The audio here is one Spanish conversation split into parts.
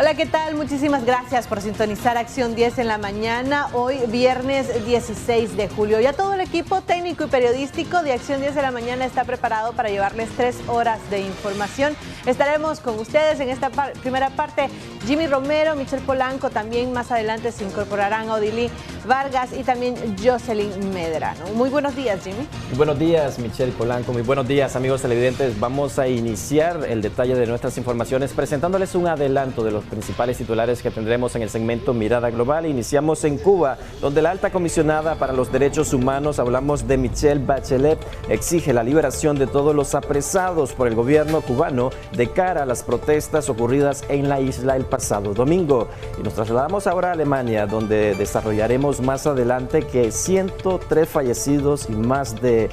Hola, ¿qué tal? Muchísimas gracias por sintonizar Acción 10 en la mañana, hoy viernes 16 de julio. Ya todo el equipo técnico y periodístico de Acción 10 en la mañana está preparado para llevarles 3 horas de información. Estaremos con ustedes en esta primera parte. Jimmy Romero, Michelle Polanco, también más adelante se incorporarán Odilí Vargas y también Jocelyn Medrano. Muy buenos días, Jimmy. Muy buenos días, Michelle Polanco. Muy buenos días, amigos televidentes. Vamos a iniciar el detalle de nuestras informaciones presentándoles un adelanto de los principales titulares que tendremos en el segmento Mirada Global. Iniciamos en Cuba, donde la alta comisionada para los derechos humanos, hablamos de Michelle Bachelet, exige la liberación de todos los apresados por el gobierno cubano de cara a las protestas ocurridas en la isla el pasado domingo. Y nos trasladamos ahora a Alemania, donde desarrollaremos más adelante que 103 fallecidos y más de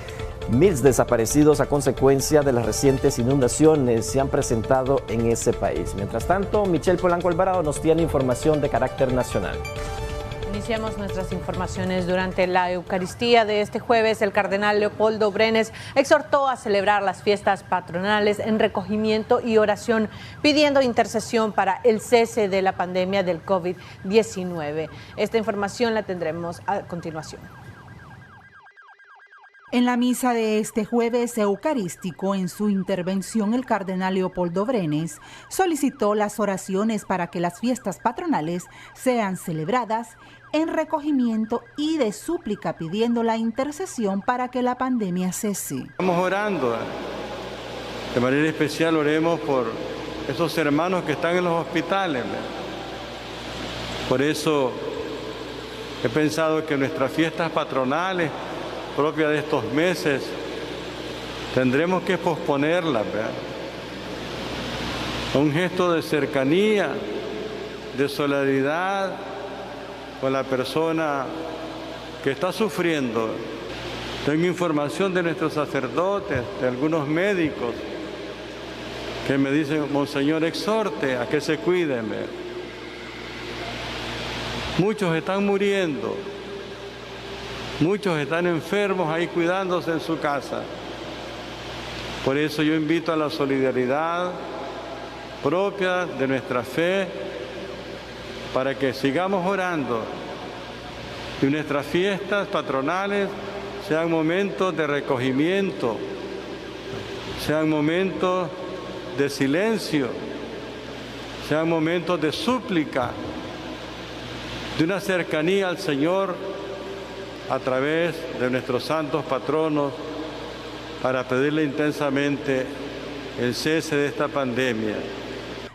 1000 desaparecidos a consecuencia de las recientes inundaciones se han presentado en ese país. Mientras tanto, Michelle Polanco Alvarado nos tiene información de carácter nacional. Iniciamos nuestras informaciones durante la Eucaristía de este jueves. El cardenal Leopoldo Brenes exhortó a celebrar las fiestas patronales en recogimiento y oración, pidiendo intercesión para el cese de la pandemia del COVID-19. Esta información la tendremos a continuación. En la misa de este jueves eucarístico, en su intervención, el cardenal Leopoldo Brenes solicitó las oraciones para que las fiestas patronales sean celebradas en recogimiento y de súplica, pidiendo la intercesión para que la pandemia cese. Estamos orando, de manera especial oremos por esos hermanos que están en los hospitales. Por eso he pensado que nuestras fiestas patronales propia de estos meses, tendremos que posponerla, ¿verdad? Un gesto de cercanía, de solidaridad con la persona que está sufriendo. Tengo información de nuestros sacerdotes, de algunos médicos, que me dicen, Monseñor, exhorte a que se cuiden, ¿verdad? Muchos están muriendo. Muchos están enfermos ahí cuidándose en su casa. Por eso yo invito a la solidaridad propia de nuestra fe para que sigamos orando y nuestras fiestas patronales sean momentos de recogimiento, sean momentos de silencio, sean momentos de súplica, de una cercanía al Señor a través de nuestros santos patronos para pedirle intensamente el cese de esta pandemia.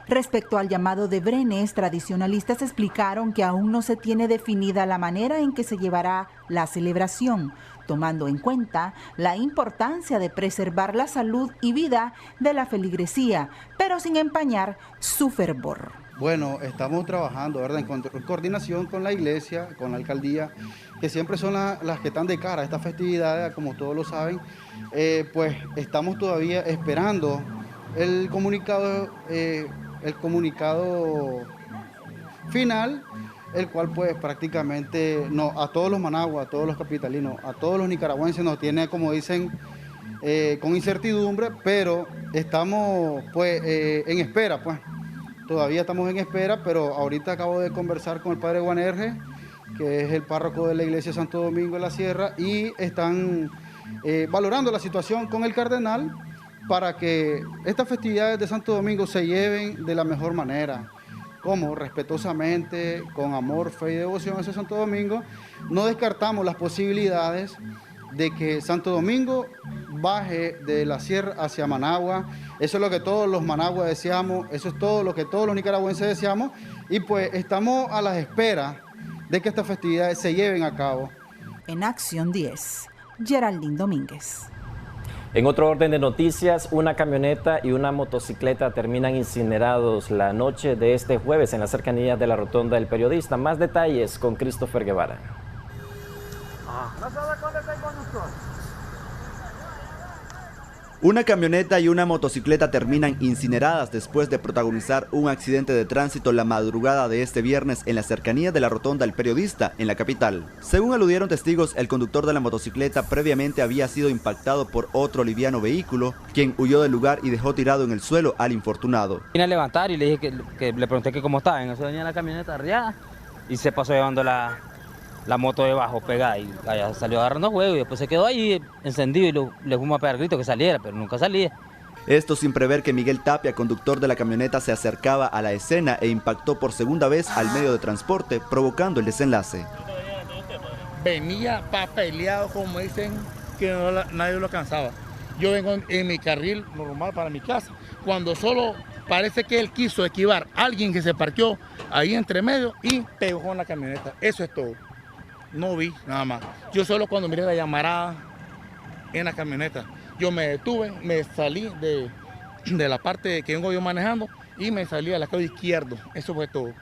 Respecto al llamado de Brenes, tradicionalistas explicaron que aún no se tiene definida la manera en que se llevará la celebración, tomando en cuenta la importancia de preservar la salud y vida de la feligresía, pero sin empañar su fervor. Bueno, estamos trabajando, ¿verdad?, en coordinación con la iglesia, con la alcaldía, que siempre son las que están de cara a estas festividades, como todos lo saben. Pues estamos todavía esperando el comunicado final, el cual pues prácticamente a todos los managuas, a todos los capitalinos, a todos los nicaragüenses nos tiene, como dicen, con incertidumbre, pero estamos pues en espera, pues. Todavía estamos en espera, pero ahorita acabo de conversar con el padre Guanerge, que es el párroco de la iglesia de Santo Domingo de la Sierra, y están valorando la situación con el cardenal para que estas festividades de Santo Domingo se lleven de la mejor manera, como respetuosamente, con amor, fe y devoción hacia Santo Domingo. No descartamos las posibilidades de que Santo Domingo baje de la sierra hacia Managua. Eso es lo que todos los managuas deseamos, eso es todo lo que todos los nicaragüenses deseamos, y pues estamos a la espera de que estas festividades se lleven a cabo. En Acción 10, Geraldine Domínguez. En otro orden de noticias, una camioneta y una motocicleta terminan incinerados la noche de este jueves en las cercanías de la Rotonda del Periodista. Más detalles con Christopher Guevara. Una camioneta y una motocicleta terminan incineradas después de protagonizar un accidente de tránsito la madrugada de este viernes en la cercanía de la Rotonda El Periodista, en la capital. Según aludieron testigos, el conductor de la motocicleta previamente había sido impactado por otro liviano vehículo, quien huyó del lugar y dejó tirado en el suelo al infortunado. Vine a levantar y le dije que le pregunté que cómo estaba, en eso venía la camioneta arriada y se pasó llevando la moto debajo pegada y allá salió agarrando juego y después se quedó ahí encendido y le fuimos a pegar grito que saliera, pero nunca salía. Esto sin prever que Miguel Tapia, conductor de la camioneta, se acercaba a la escena e impactó por segunda vez al medio de transporte, provocando el desenlace. Venía papeleado, como dicen, que nadie lo alcanzaba. Yo vengo en mi carril normal para mi casa, cuando solo parece que él quiso esquivar a alguien que se parqueó ahí entre medio y pegó con la camioneta. Eso es todo. No vi nada más. Yo solo cuando miré la llamarada en la camioneta, yo me detuve, me salí de la parte que vengo yo manejando y me salí al lado izquierdo. Eso fue todo.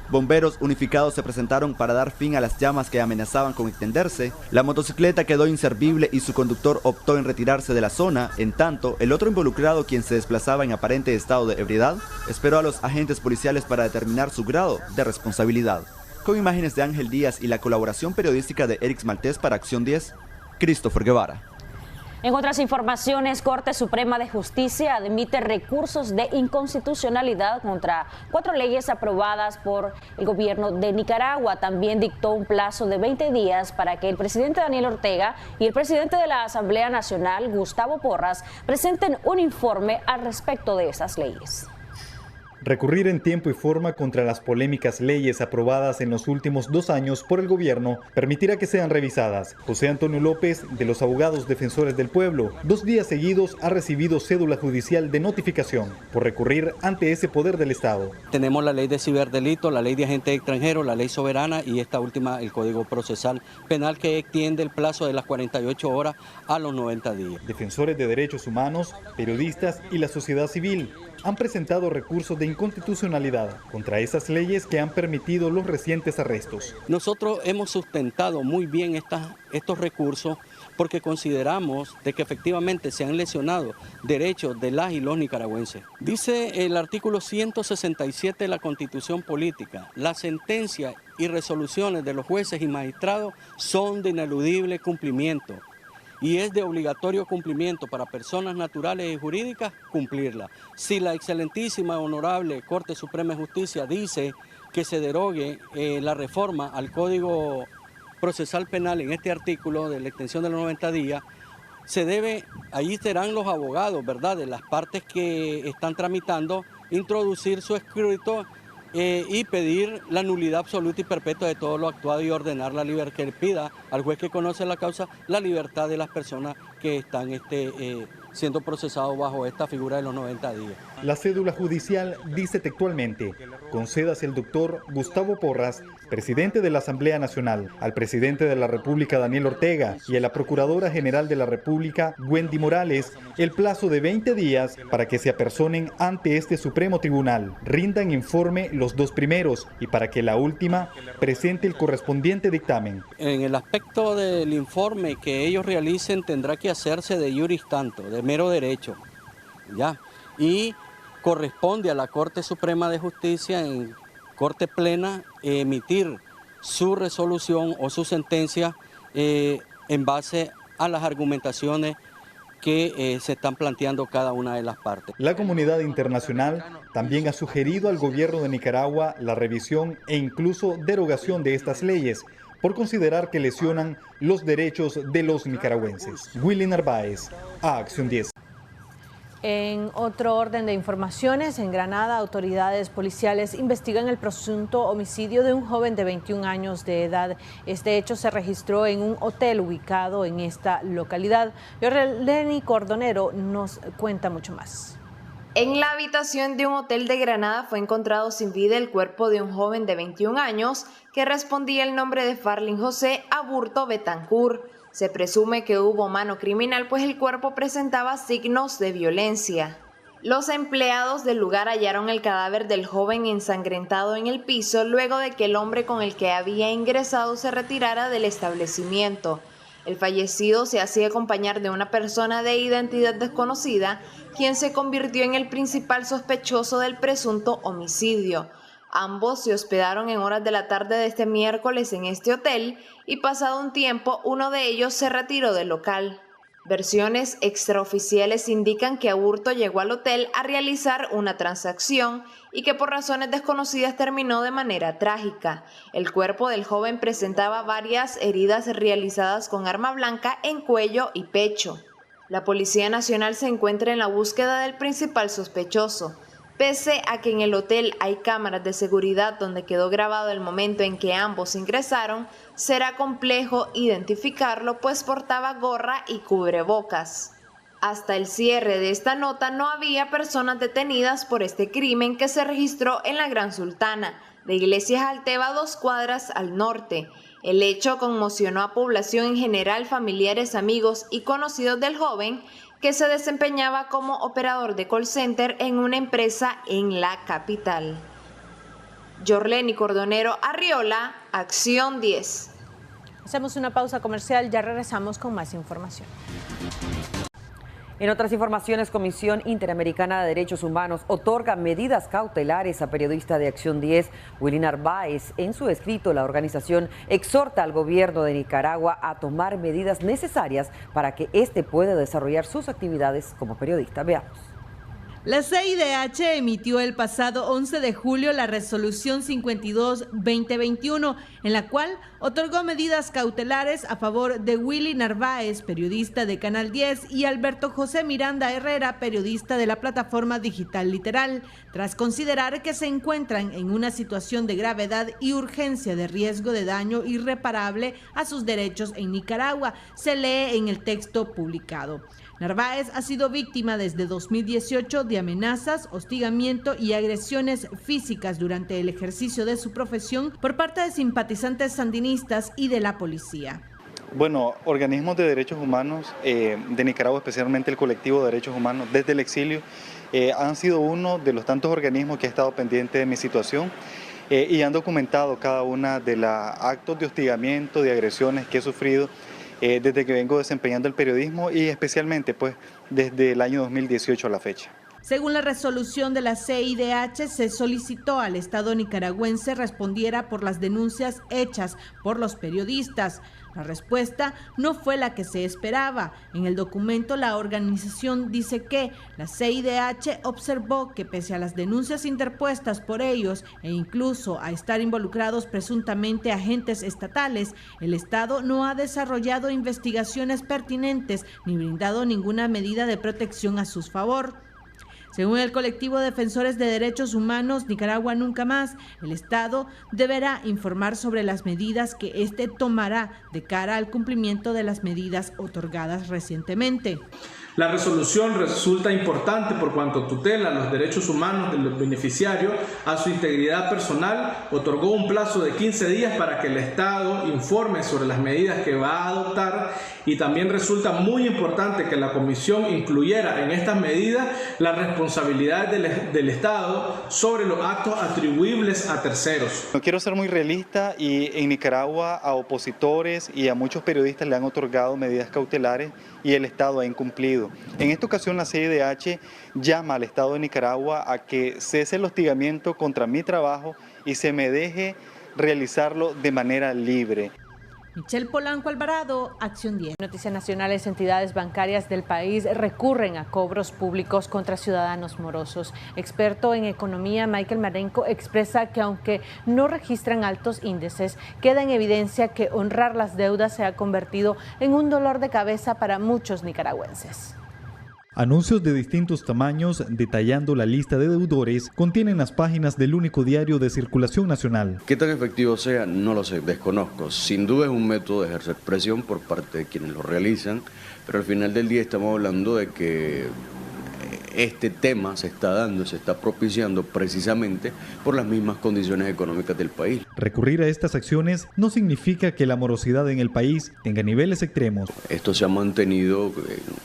Bomberos unificados se presentaron para dar fin a las llamas que amenazaban con extenderse. La motocicleta quedó inservible y su conductor optó en retirarse de la zona. En tanto, el otro involucrado, quien se desplazaba en aparente estado de ebriedad, esperó a los agentes policiales para determinar su grado de responsabilidad. Con imágenes de Ángel Díaz y la colaboración periodística de Erix Maltés para Acción 10, Christopher Guevara. En otras informaciones, Corte Suprema de Justicia admite recursos de inconstitucionalidad contra 4 leyes aprobadas por el gobierno de Nicaragua. También dictó un plazo de 20 días para que el presidente Daniel Ortega y el presidente de la Asamblea Nacional, Gustavo Porras, presenten un informe al respecto de esas leyes. Recurrir en tiempo y forma contra las polémicas leyes aprobadas en los últimos 2 años por el gobierno permitirá que sean revisadas. José Antonio López, de los Abogados Defensores del Pueblo, 2 días seguidos ha recibido cédula judicial de notificación por recurrir ante ese poder del Estado. Tenemos la ley de ciberdelito, la ley de agentes extranjeros, la ley soberana y esta última, el Código Procesal Penal, que extiende el plazo de las 48 horas a los 90 días. Defensores de derechos humanos, periodistas y la sociedad civil han presentado recursos de inconstitucionalidad contra esas leyes que han permitido los recientes arrestos. Nosotros hemos sustentado muy bien estos recursos porque consideramos de que efectivamente se han lesionado derechos de las y los nicaragüenses. Dice el artículo 167 de la Constitución Política: las sentencias y resoluciones de los jueces y magistrados son de ineludible cumplimiento y es de obligatorio cumplimiento para personas naturales y jurídicas cumplirla. Si la excelentísima honorable Corte Suprema de Justicia dice que se derogue la reforma al Código Procesal Penal en este artículo de la extensión de los 90 días, ahí serán los abogados, ¿verdad?, de las partes que están tramitando, introducir su escrito y pedir la nulidad absoluta y perpetua de todo lo actuado y ordenar la libertad, que pida al juez que conoce la causa la libertad de las personas que están siendo procesados bajo esta figura de los 90 días. La cédula judicial dice textualmente: concédase al doctor Gustavo Porras, presidente de la Asamblea Nacional, al presidente de la República Daniel Ortega y a la Procuradora General de la República Wendy Morales el plazo de 20 días para que se apersonen ante este Supremo Tribunal, rindan informe los 2 primeros y para que la última presente el correspondiente dictamen. En el aspecto del informe que ellos realicen tendrá que hacerse de iuris tanto, de mero derecho, ¿ya? Y corresponde a la Corte Suprema de Justicia en Corte Plena emitir su resolución o su sentencia en base a las argumentaciones que se están planteando cada una de las partes. La comunidad internacional también ha sugerido al gobierno de Nicaragua la revisión e incluso derogación de estas leyes por considerar que lesionan los derechos de los nicaragüenses. Willy Narváez, a Acción 10. En otro orden de informaciones, en Granada, autoridades policiales investigan el presunto homicidio de un joven de 21 años de edad. Este hecho se registró en un hotel ubicado en esta localidad. Yorleni Cordonero nos cuenta mucho más. En la habitación de un hotel de Granada fue encontrado sin vida el cuerpo de un joven de 21 años que respondía el nombre de Farlin José Aburto Betancourt. Se presume que hubo mano criminal, pues el cuerpo presentaba signos de violencia. Los empleados del lugar hallaron el cadáver del joven ensangrentado en el piso luego de que el hombre con el que había ingresado se retirara del establecimiento. El fallecido se hacía acompañar de una persona de identidad desconocida, quien se convirtió en el principal sospechoso del presunto homicidio. Ambos se hospedaron en horas de la tarde de este miércoles en este hotel y pasado un tiempo uno de ellos se retiró del local. Versiones extraoficiales indican que Aburto llegó al hotel a realizar una transacción y que por razones desconocidas terminó de manera trágica. El cuerpo del joven presentaba varias heridas realizadas con arma blanca en cuello y pecho. La Policía Nacional se encuentra en la búsqueda del principal sospechoso. Pese a que en el hotel hay cámaras de seguridad donde quedó grabado el momento en que ambos ingresaron, será complejo identificarlo pues portaba gorra y cubrebocas. Hasta el cierre de esta nota no había personas detenidas por este crimen que se registró en la Gran Sultana, de Iglesias Alteva, 2 cuadras al norte. El hecho conmocionó a población en general, familiares, amigos y conocidos del joven, que se desempeñaba como operador de call center en una empresa en la capital. Yorleni Cordonero Arriola, Acción 10. Hacemos una pausa comercial, ya regresamos con más información. En otras informaciones, Comisión Interamericana de Derechos Humanos otorga medidas cautelares a periodista de Acción 10, Willy Narváez. En su escrito, la organización exhorta al gobierno de Nicaragua a tomar medidas necesarias para que éste pueda desarrollar sus actividades como periodista. Veamos. La CIDH emitió el pasado 11 de julio la resolución 52-2021, en la cual otorgó medidas cautelares a favor de Willy Narváez, periodista de Canal 10, y Alberto José Miranda Herrera, periodista de la plataforma digital Literal, tras considerar que se encuentran en una situación de gravedad y urgencia de riesgo de daño irreparable a sus derechos en Nicaragua, se lee en el texto publicado. Narváez ha sido víctima desde 2018 de amenazas, hostigamiento y agresiones físicas durante el ejercicio de su profesión por parte de simpatizantes sandinistas y de la policía. Bueno, organismos de derechos humanos de Nicaragua, especialmente el colectivo de derechos humanos desde el exilio, han sido uno de los tantos organismos que ha estado pendiente de mi situación y han documentado cada una de los actos de hostigamiento, de agresiones que he sufrido desde que vengo desempeñando el periodismo y especialmente pues desde el año 2018 a la fecha. Según la resolución de la CIDH, se solicitó al Estado nicaragüense respondiera por las denuncias hechas por los periodistas. La respuesta no fue la que se esperaba. En el documento, la organización dice que la CIDH observó que pese a las denuncias interpuestas por ellos e incluso a estar involucrados presuntamente agentes estatales, el Estado no ha desarrollado investigaciones pertinentes ni brindado ninguna medida de protección a su favor. Según el colectivo Defensores de Derechos Humanos Nicaragua Nunca Más, el Estado deberá informar sobre las medidas que éste tomará de cara al cumplimiento de las medidas otorgadas recientemente. La resolución resulta importante por cuanto tutela los derechos humanos del beneficiario a su integridad personal, otorgó un plazo de 15 días para que el Estado informe sobre las medidas que va a adoptar y también resulta muy importante que la Comisión incluyera en estas medidas la responsabilidad del Estado sobre los actos atribuibles a terceros. No quiero ser muy realista y en Nicaragua a opositores y a muchos periodistas le han otorgado medidas cautelares y el Estado ha incumplido. En esta ocasión la CIDH llama al Estado de Nicaragua a que cese el hostigamiento contra mi trabajo y se me deje realizarlo de manera libre. Michelle Polanco Alvarado, Acción 10. Noticias nacionales, entidades bancarias del país recurren a cobros públicos contra ciudadanos morosos. Experto en economía Michael Marenco expresa que aunque no registran altos índices, queda en evidencia que honrar las deudas se ha convertido en un dolor de cabeza para muchos nicaragüenses. Anuncios de distintos tamaños detallando la lista de deudores contienen las páginas del único diario de circulación nacional. ¿Qué tan efectivo sea? No lo sé, desconozco. Sin duda es un método de ejercer presión por parte de quienes lo realizan, pero al final del día estamos hablando de que este tema se está dando, se está propiciando precisamente por las mismas condiciones económicas del país. Recurrir a estas acciones no significa que la morosidad en el país tenga niveles extremos. Esto se ha mantenido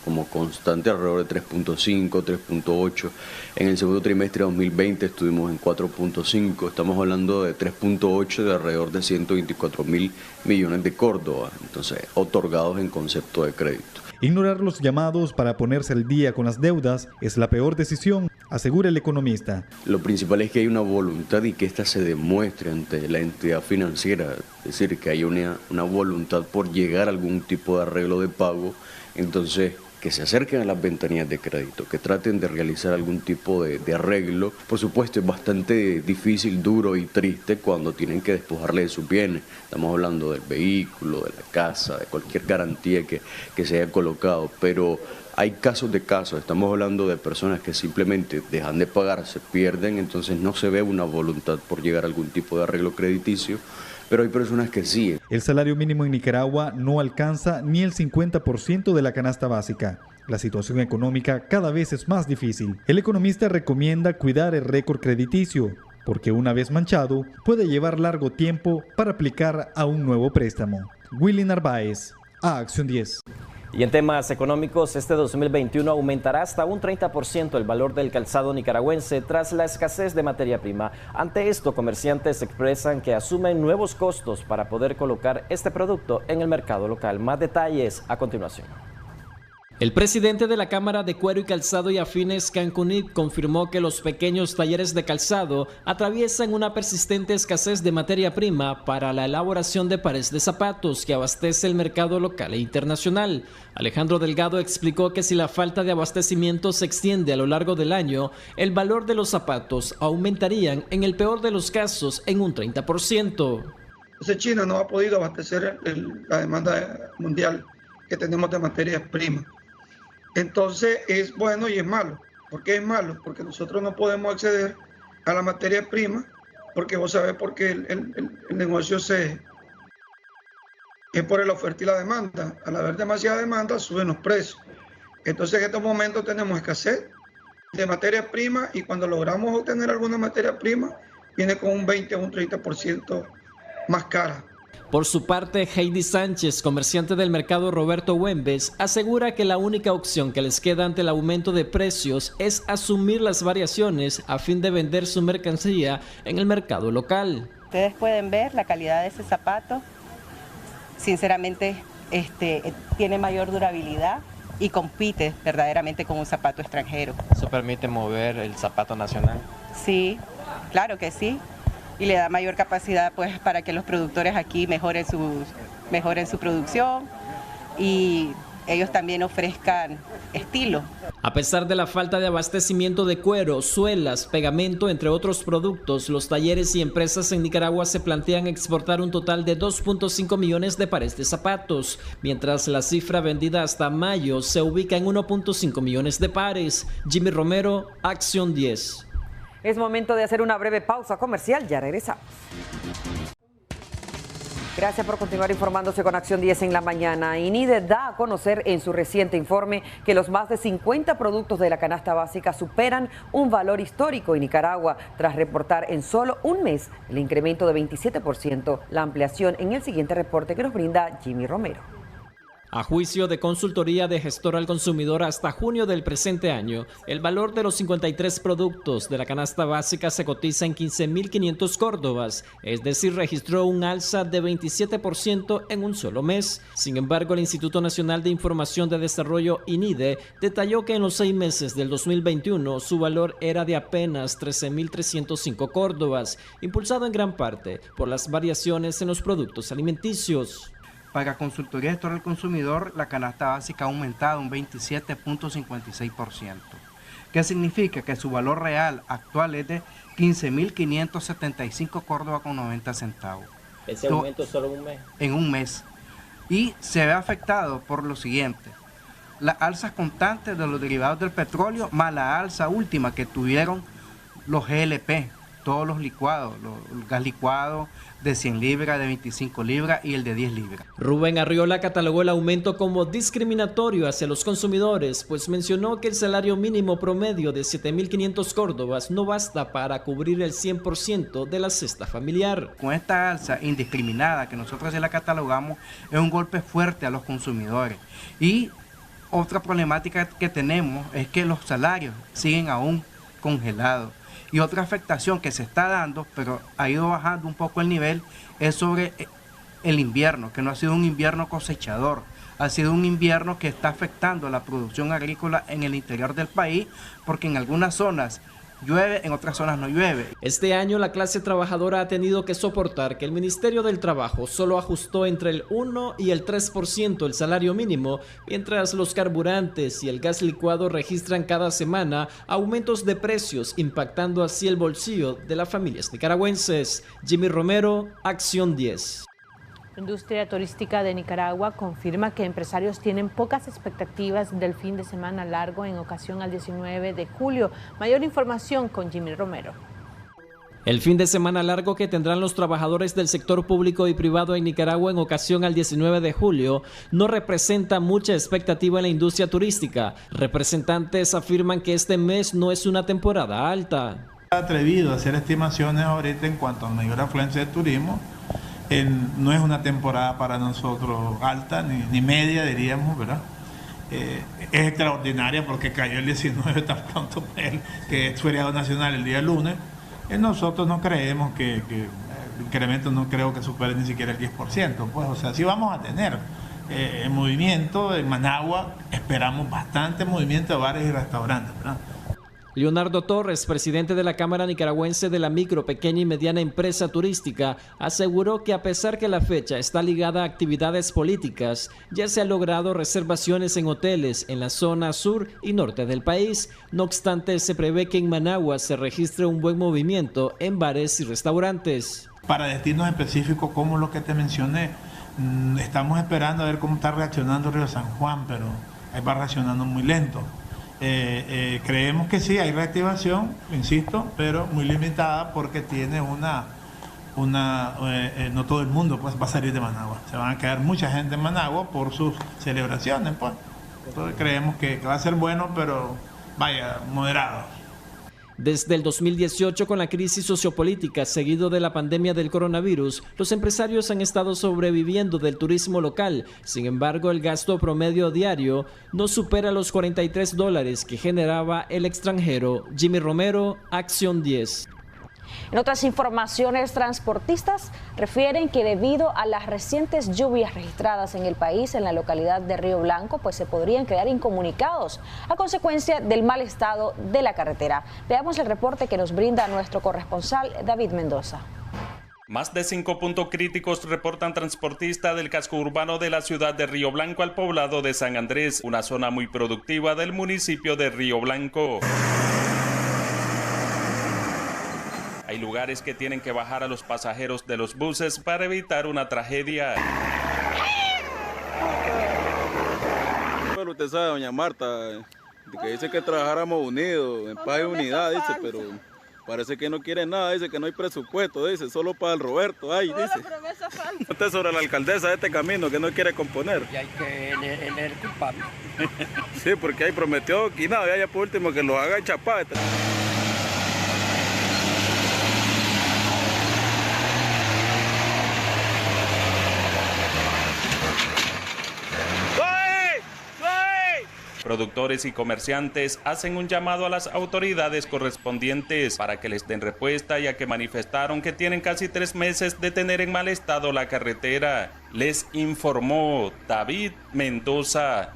como constante alrededor de 3.5, 3.8. En el segundo trimestre de 2020 estuvimos en 4.5. Estamos hablando de 3.8 de alrededor de 124.000 millones de córdobas, entonces otorgados en concepto de crédito. Ignorar los llamados para ponerse al día con las deudas es la peor decisión, asegura el economista. Lo principal es que hay una voluntad y que ésta se demuestre ante la entidad financiera, es decir, que hay una voluntad por llegar a algún tipo de arreglo de pago, entonces que se acerquen a las ventanillas de crédito, que traten de realizar algún tipo de arreglo. Por supuesto, es bastante difícil, duro y triste cuando tienen que despojarle de sus bienes. Estamos hablando del vehículo, de la casa, de cualquier garantía que se haya colocado, pero hay casos de casos. Estamos hablando de personas que simplemente dejan de pagar, se pierden, entonces no se ve una voluntad por llegar a algún tipo de arreglo crediticio. Pero hay personas que sí. El salario mínimo en Nicaragua no alcanza ni el 50% de la canasta básica. La situación económica cada vez es más difícil. El economista recomienda cuidar el récord crediticio, porque una vez manchado, puede llevar largo tiempo para aplicar a un nuevo préstamo. Willy Narváez, a Acción 10. Y en temas económicos, este 2021 aumentará hasta un 30% el valor del calzado nicaragüense tras la escasez de materia prima. Ante esto, comerciantes expresan que asumen nuevos costos para poder colocar este producto en el mercado local. Más detalles a continuación. El presidente de la Cámara de Cuero y Calzado y Afines, Cancunit, confirmó que los pequeños talleres de calzado atraviesan una persistente escasez de materia prima para la elaboración de pares de zapatos que abastece el mercado local e internacional. Alejandro Delgado explicó que si la falta de abastecimiento se extiende a lo largo del año, el valor de los zapatos aumentarían, en el peor de los casos, en un 30%. Entonces China no ha podido abastecer la demanda mundial que tenemos de materias primas. Entonces es bueno y es malo. ¿Por qué es malo? Porque nosotros no podemos acceder a la materia prima, porque vos sabés por qué el negocio es por la oferta y la demanda. Al haber demasiada demanda, suben los precios. Entonces en estos momentos tenemos escasez de materia prima y cuando logramos obtener alguna materia prima, viene con un 20 o un 30% más cara. Por su parte, Heidi Sánchez, comerciante del mercado Roberto Güembes, asegura que la única opción que les queda ante el aumento de precios es asumir las variaciones a fin de vender su mercancía en el mercado local. Ustedes pueden ver la calidad de ese zapato, sinceramente tiene mayor durabilidad y compite verdaderamente con un zapato extranjero. ¿Eso permite mover el zapato nacional? Sí, claro que sí. Y le da mayor capacidad pues para que los productores aquí mejoren su producción y ellos también ofrezcan estilo. A pesar de la falta de abastecimiento de cuero, suelas, pegamento, entre otros productos, los talleres y empresas en Nicaragua se plantean exportar un total de 2.5 millones de pares de zapatos, mientras la cifra vendida hasta mayo se ubica en 1.5 millones de pares. Jimmy Romero, Acción 10. Es momento de hacer una breve pausa comercial, ya regresamos. Gracias por continuar informándose con Acción 10 en la mañana. INIDE da a conocer en su reciente informe que los más de 50 productos de la canasta básica superan un valor histórico en Nicaragua, tras reportar en solo un mes el incremento de 27%. La ampliación en el siguiente reporte que nos brinda Jimmy Romero. A juicio de Consultoría de Gestor al Consumidor, hasta junio del presente año, el valor de los 53 productos de la canasta básica se cotiza en 15.500 córdobas, es decir, registró un alza de 27% en un solo mes. Sin embargo, el Instituto Nacional de Información de Desarrollo, INIDE, detalló que en los 6 meses del 2021 su valor era de apenas 13.305 córdobas, impulsado en gran parte por las variaciones en los productos alimenticios. Para Consultoría de Gestor al Consumidor, la canasta básica ha aumentado un 27.56%. ¿Qué significa? Que su valor real actual es de 15.575 córdobas con 90 centavos. ¿Ese aumento solo en un mes? En un mes. Y se ve afectado por lo siguiente: las alzas constantes de los derivados del petróleo, más la alza última que tuvieron los GLP, todos los licuados, el gas licuado de 100 libras, de 25 libras y el de 10 libras. Rubén Arriola catalogó el aumento como discriminatorio hacia los consumidores, pues mencionó que el salario mínimo promedio de 7.500 córdobas no basta para cubrir el 100% de la cesta familiar. Con esta alza indiscriminada que nosotros ya la catalogamos, es un golpe fuerte a los consumidores. Y otra problemática que tenemos es que los salarios siguen aún congelados. Y otra afectación que se está dando, pero ha ido bajando un poco el nivel, es sobre el invierno, que no ha sido un invierno cosechador, ha sido un invierno que está afectando a la producción agrícola en el interior del país, porque en algunas zonas llueve, en otras zonas no llueve. Este año la clase trabajadora ha tenido que soportar que el Ministerio del Trabajo solo ajustó entre el 1 y el 3% el salario mínimo, mientras los carburantes y el gas licuado registran cada semana aumentos de precios, impactando así el bolsillo de las familias nicaragüenses. Jimmy Romero, Acción 10. La industria turística de Nicaragua confirma que empresarios tienen pocas expectativas del fin de semana largo en ocasión al 19 de julio. Mayor información con Jimmy Romero. El fin de semana largo que tendrán los trabajadores del sector público y privado en Nicaragua en ocasión al 19 de julio no representa mucha expectativa en la industria turística. Representantes afirman que este mes no es una temporada alta. Atrevido a hacer estimaciones ahorita en cuanto a mayor afluencia de turismo. No es una temporada para nosotros alta ni media, diríamos, ¿verdad? Es extraordinaria porque cayó el 19 tan pronto que es feriado nacional el día lunes. Nosotros no creemos que el incremento no creo que supere ni siquiera el 10%. Pues, o sea, sí vamos a tener movimiento en Managua, esperamos bastante movimiento de bares y restaurantes, ¿verdad? Leonardo Torres, presidente de la Cámara Nicaragüense de la Micro, Pequeña y Mediana Empresa Turística, aseguró que a pesar que la fecha está ligada a actividades políticas, ya se han logrado reservaciones en hoteles en la zona sur y norte del país. No obstante, se prevé que en Managua se registre un buen movimiento en bares y restaurantes. Para destinos específicos como los que te mencioné, estamos esperando a ver cómo está reaccionando Río San Juan, pero ahí va reaccionando muy lento. Creemos que sí, hay reactivación, insisto, pero muy limitada porque tiene no todo el mundo pues va a salir de Managua. Se van a quedar mucha gente en Managua por sus celebraciones, pues. Entonces creemos que va a ser bueno, pero vaya, moderado. Desde el 2018, con la crisis sociopolítica seguido de la pandemia del coronavirus, los empresarios han estado sobreviviendo del turismo local. Sin embargo, el gasto promedio diario no supera los $43 que generaba el extranjero. Jimmy Romero, Acción 10. En otras informaciones, transportistas refieren que debido a las recientes lluvias registradas en el país, en la localidad de Río Blanco, pues se podrían quedar incomunicados a consecuencia del mal estado de la carretera. Veamos el reporte que nos brinda nuestro corresponsal David Mendoza. Más de 5 puntos críticos reportan transportistas del casco urbano de la ciudad de Río Blanco al poblado de San Andrés, una zona muy productiva del municipio de Río Blanco. Hay lugares que tienen que bajar a los pasajeros de los buses para evitar una tragedia. Bueno, usted sabe, doña Marta, que dice que trabajáramos unidos, en paz y unidad, dice, pero parece que no quiere nada, dice que no hay presupuesto, dice, solo para el Roberto, ay, dice. Usted sobre la alcaldesa de este camino que no quiere componer. Y hay que él es culpable. Sí, porque ahí prometió que nada, ya por último que lo haga en Chapá. Productores y comerciantes hacen un llamado a las autoridades correspondientes para que les den respuesta, ya que manifestaron que tienen casi 3 meses de tener en mal estado la carretera. Les informó David Mendoza.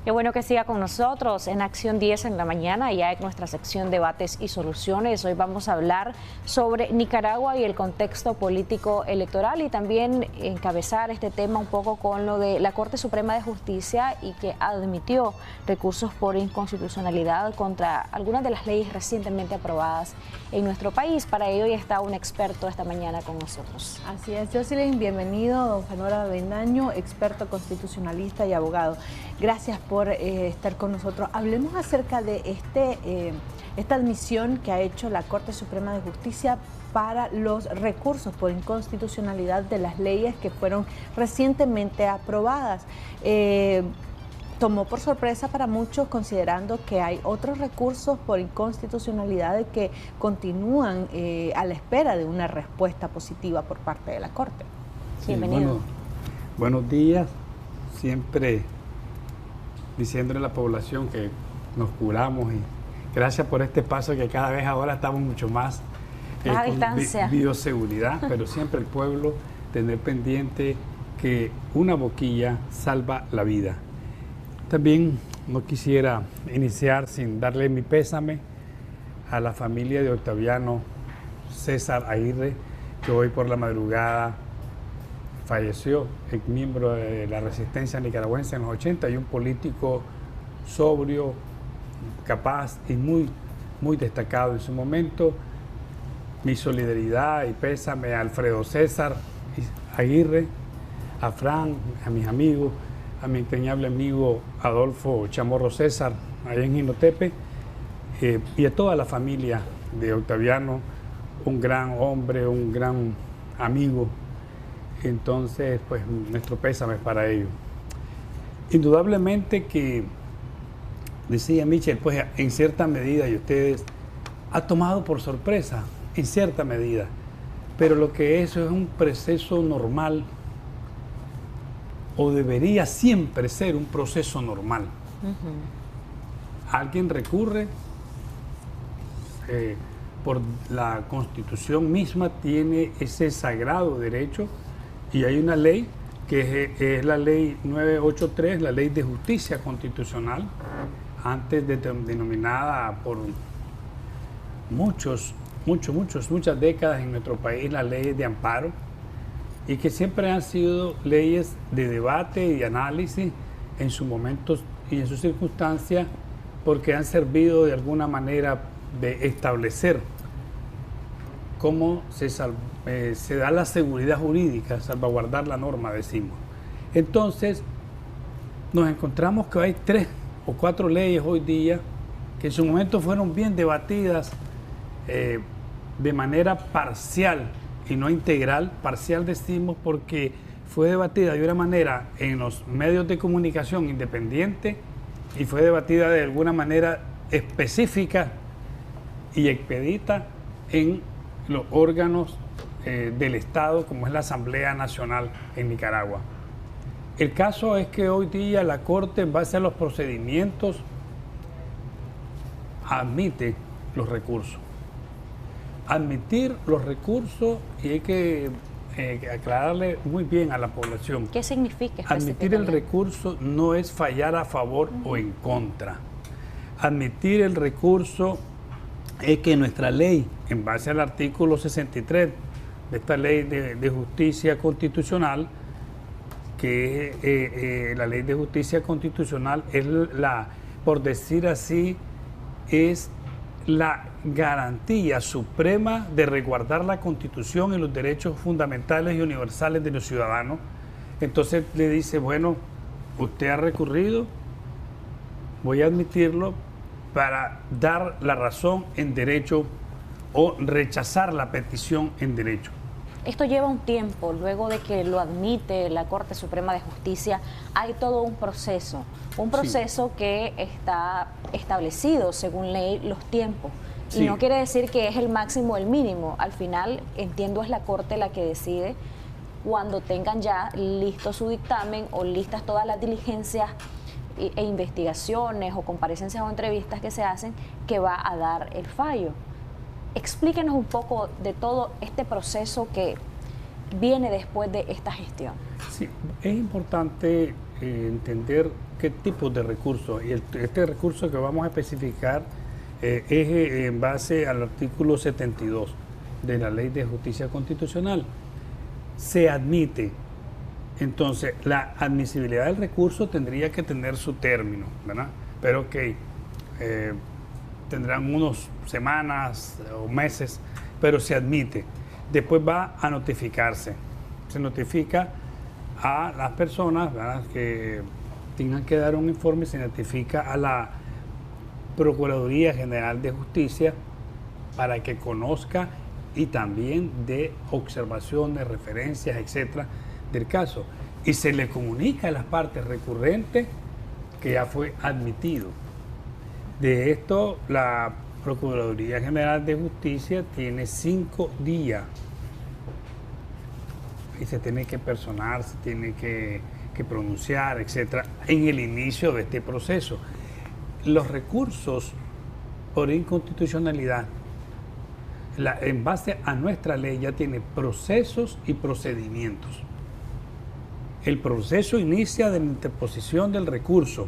Qué bueno que siga con nosotros en Acción 10 en la mañana, ya en nuestra sección Debates y Soluciones. Hoy vamos a hablar sobre Nicaragua y el contexto político electoral y también encabezar este tema un poco con lo de la Corte Suprema de Justicia y que admitió recursos por inconstitucionalidad contra algunas de las leyes recientemente aprobadas en nuestro país. Para ello ya está un experto esta mañana con nosotros. Así es, Jocelyn, bienvenido, don Fernando Avendaño, experto constitucionalista y abogado. Gracias por estar con nosotros. Hablemos acerca de esta admisión que ha hecho la Corte Suprema de Justicia para los recursos por inconstitucionalidad de las leyes que fueron recientemente aprobadas. Tomó por sorpresa para muchos, considerando que hay otros recursos por inconstitucionalidad que continúan a la espera de una respuesta positiva por parte de la Corte. Sí, Bienvenido. Buenos días. Siempre diciéndole a la población que nos curamos y gracias por este paso que cada vez ahora estamos mucho más a distancia. Bioseguridad, pero siempre el pueblo tener pendiente que una boquilla salva la vida. También no quisiera iniciar sin darle mi pésame a la familia de Octaviano César Aguirre, que hoy por la madrugada falleció, ex miembro de la resistencia nicaragüense en los 80 y un político sobrio, capaz y muy destacado en su momento. Mi solidaridad y pésame a Alfredo César Aguirre, a Fran, a mis amigos, a mi entrañable amigo Adolfo Chamorro César, allá en Jinotepe, y a toda la familia de Octaviano, un gran hombre, un gran amigo. Entonces, pues nuestro pésame para ellos. Indudablemente que, decía Michel, pues en cierta medida, y ustedes, ha tomado por sorpresa, en cierta medida, pero lo que eso es un proceso normal, o debería siempre ser un proceso normal. Alguien recurre, por la Constitución misma tiene ese sagrado derecho, y hay una ley que es la ley 983, la ley de justicia constitucional, antes denominada por muchas décadas en nuestro país la ley de amparo, y que siempre han sido leyes de debate y de análisis en sus momentos y en sus circunstancias, porque han servido de alguna manera de establecer cómo se da la seguridad jurídica, salvaguardar la norma, decimos. Entonces, nos encontramos que hay 3 o 4 leyes hoy día que en su momento fueron bien debatidas de manera parcial y no integral. Parcial decimos porque fue debatida de una manera en los medios de comunicación independiente y fue debatida de alguna manera específica y expedita en los órganos del Estado, como es la Asamblea Nacional en Nicaragua. El caso es que hoy día la Corte, en base a los procedimientos, admite los recursos. Admitir los recursos, y hay que aclararle muy bien a la población. ¿Qué significa? Admitir el recurso no es fallar a favor o en contra. Admitir el recurso es que nuestra ley, en base al artículo 63 de esta ley de justicia constitucional, que la ley de justicia constitucional es por decir así, es la garantía suprema de resguardar la Constitución y los derechos fundamentales y universales de los ciudadanos. Entonces le dice, bueno, usted ha recurrido, voy a admitirlo para dar la razón en derecho o rechazar la petición en derecho. Esto lleva un tiempo, luego de que lo admite la Corte Suprema de Justicia, hay todo un proceso sí, que está establecido según ley los tiempos. Sí. Y no quiere decir que es el máximo o el mínimo. Al final, entiendo, es la Corte la que decide cuando tengan ya listo su dictamen o listas todas las diligencias e investigaciones o comparecencias o entrevistas que se hacen, que va a dar el fallo. Explíquenos un poco de todo este proceso que viene después de esta gestión. Sí, es importante entender qué tipo de recursos, y este recurso que vamos a especificar es en base al artículo 72 de la Ley de Justicia Constitucional. Se admite. Entonces, la admisibilidad del recurso tendría que tener su término, ¿verdad? Pero que tendrán unas semanas o meses, pero se admite. Después va a notificarse. Se notifica a las personas, ¿verdad?, que tengan que dar un informe, se notifica a la Procuraduría General de Justicia para que conozca y también dé observaciones, referencias, etcétera, del caso. Y se le comunica a las partes recurrentes que ya fue admitido. De esto, la Procuraduría General de Justicia tiene 5 días y se tiene que personar, se tiene que pronunciar, etcétera, en el inicio de este proceso. Los recursos por inconstitucionalidad, en base a nuestra ley, ya tiene procesos y procedimientos. El proceso inicia de la interposición del recurso.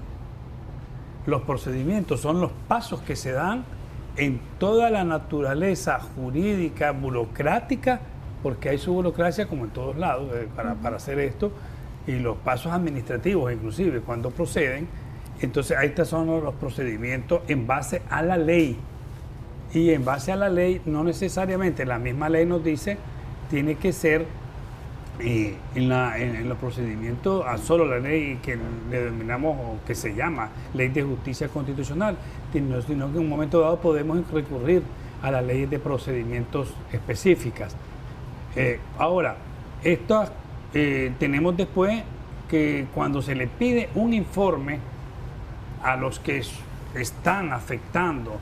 Los procedimientos son los pasos que se dan en toda la naturaleza jurídica, burocrática, porque hay su burocracia como en todos lados para hacer esto, y los pasos administrativos inclusive cuando proceden. Entonces ahí son los procedimientos en base a la ley. Y en base a la ley, no necesariamente la misma ley nos dice, tiene que ser en los procedimientos a solo la ley que le denominamos o que se llama Ley de Justicia Constitucional, sino que en un momento dado podemos recurrir a las leyes de procedimientos específicas. Ahora, tenemos después que cuando se le pide un informe a los que están afectando,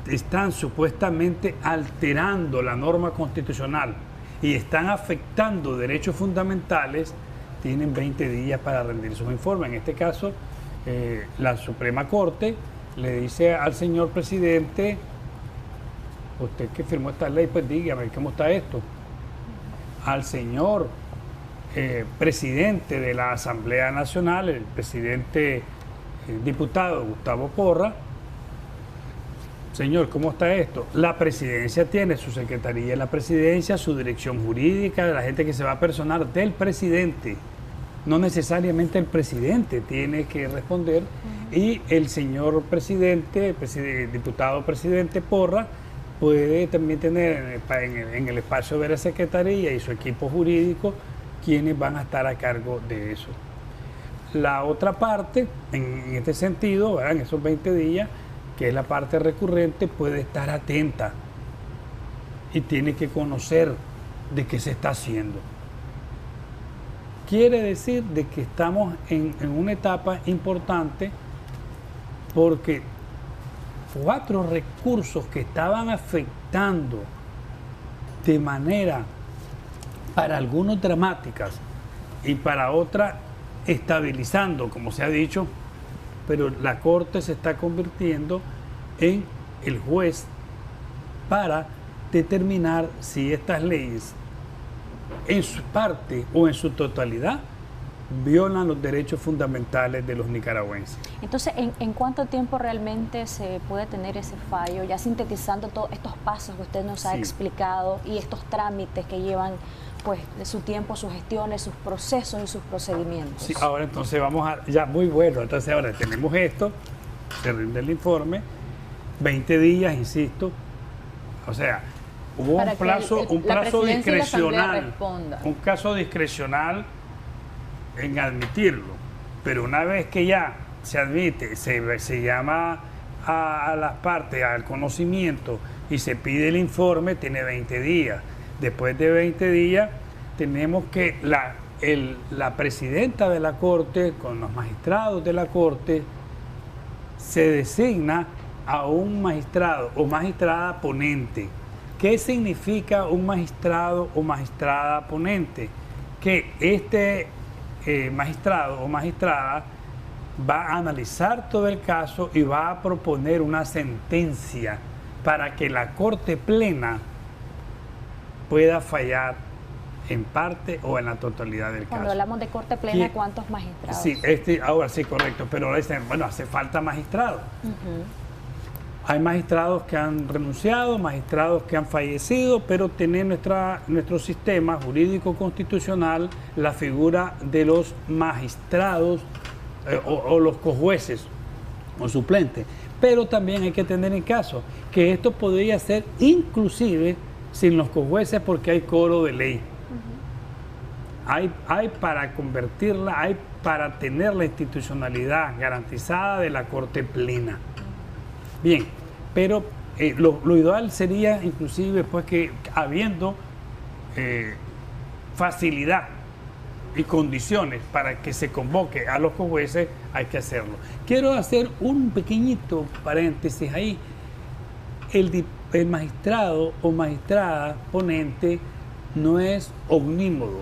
están supuestamente alterando la norma constitucional y están afectando derechos fundamentales, tienen 20 días para rendir sus informes. En este caso, la Suprema Corte le dice al señor presidente, usted que firmó esta ley, pues dígame, ¿cómo está esto? Al señor presidente de la Asamblea Nacional, el presidente diputado Gustavo Porras, señor, ¿cómo está esto? La presidencia tiene su secretaría de la presidencia, su dirección jurídica, la gente que se va a personar del presidente. No necesariamente el presidente tiene que responder, y el señor presidente, diputado presidente Porras, puede también tener en el espacio de la secretaría y su equipo jurídico quienes van a estar a cargo de eso. La otra parte, en este sentido, ¿verdad?, en esos 20 días, que es la parte recurrente, puede estar atenta y tiene que conocer de qué se está haciendo. Quiere decir de que estamos en una etapa importante, porque 4 recursos que estaban afectando de manera, para algunos dramáticas y para otras estabilizando, como se ha dicho, pero la Corte se está convirtiendo en el juez para determinar si estas leyes en su parte o en su totalidad violan los derechos fundamentales de los nicaragüenses. Entonces, ¿en cuánto tiempo realmente se puede tener ese fallo? Ya sintetizando todos estos pasos que usted nos ha explicado y estos trámites que llevan pues de su tiempo, sus gestiones, sus procesos y sus procedimientos. Sí, ahora entonces vamos a, ya muy bueno, entonces ahora tenemos esto, se rinde el informe, 20 días, insisto, o sea, hubo un plazo discrecional, un caso discrecional en admitirlo, pero una vez que ya se admite, se llama a las partes al conocimiento y se pide el informe, tiene 20 días. Después de 20 días tenemos que la presidenta de la Corte, con los magistrados de la Corte, se designa a un magistrado o magistrada ponente. ¿Qué significa un magistrado o magistrada ponente? Que este magistrado o magistrada va a analizar todo el caso y va a proponer una sentencia para que la Corte Plena pueda fallar en parte o en la totalidad del caso. Cuando hablamos de Corte Plena, ¿cuántos magistrados? Sí, ahora sí, correcto, pero ahora dicen, bueno, hace falta magistrados. Hay magistrados que han renunciado, magistrados que han fallecido, pero tiene nuestro sistema jurídico constitucional la figura de los magistrados o los cojueces o suplentes. Pero también hay que tener en caso que esto podría ser inclusive sin los cojueces, porque hay coro de ley. Hay para convertirla, hay para tener la institucionalidad garantizada de la Corte Plena. Bien, pero lo ideal sería inclusive pues que habiendo facilidad y condiciones para que se convoque a los jueces, hay que hacerlo. Quiero hacer un pequeñito paréntesis ahí. El magistrado o magistrada ponente no es omnímodo.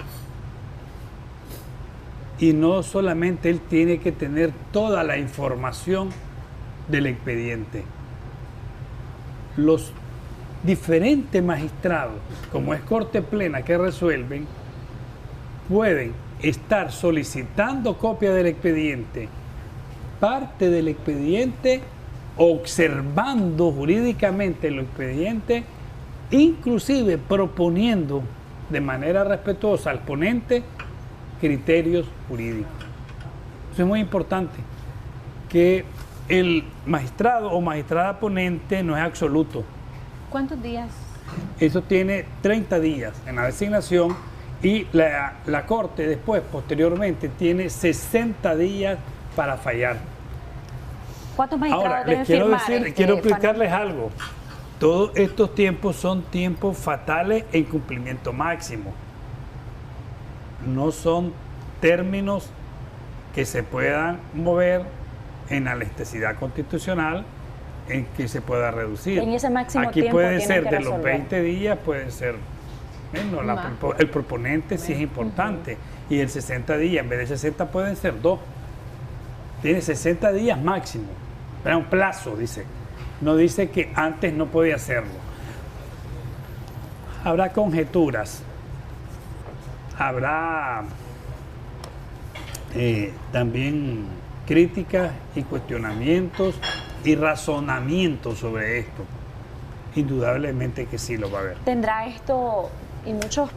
Y no solamente él tiene que tener toda la información del expediente. Los diferentes magistrados, como es corte plena que resuelven, pueden estar solicitando copia del expediente, parte del expediente, observando jurídicamente el expediente, inclusive proponiendo de manera respetuosa al ponente criterios jurídicos. Eso es muy importante, que el magistrado o magistrada ponente no es absoluto. ¿Cuántos días? Eso tiene 30 días en la designación y la Corte después, posteriormente, tiene 60 días para fallar. ¿Cuántos magistrados Ahora, deben les quiero firmar, decir, quiero explicarles algo. Todos estos tiempos son tiempos fatales en cumplimiento máximo. No son términos que se puedan mover en la elasticidad constitucional, en que se pueda reducir. En ese máximo aquí tiempo puede tienen ser que de los resolver. 20 días, puede ser menos. El proponente sí es importante. Y el 60 días, en vez de 60 pueden ser 2. Tiene 60 días máximo. Pero un plazo, dice. No dice que antes no podía hacerlo. Habrá conjeturas. Habrá también críticas y cuestionamientos y razonamientos sobre esto. Indudablemente que sí lo va a haber. ¿Tendrá esto, y muchos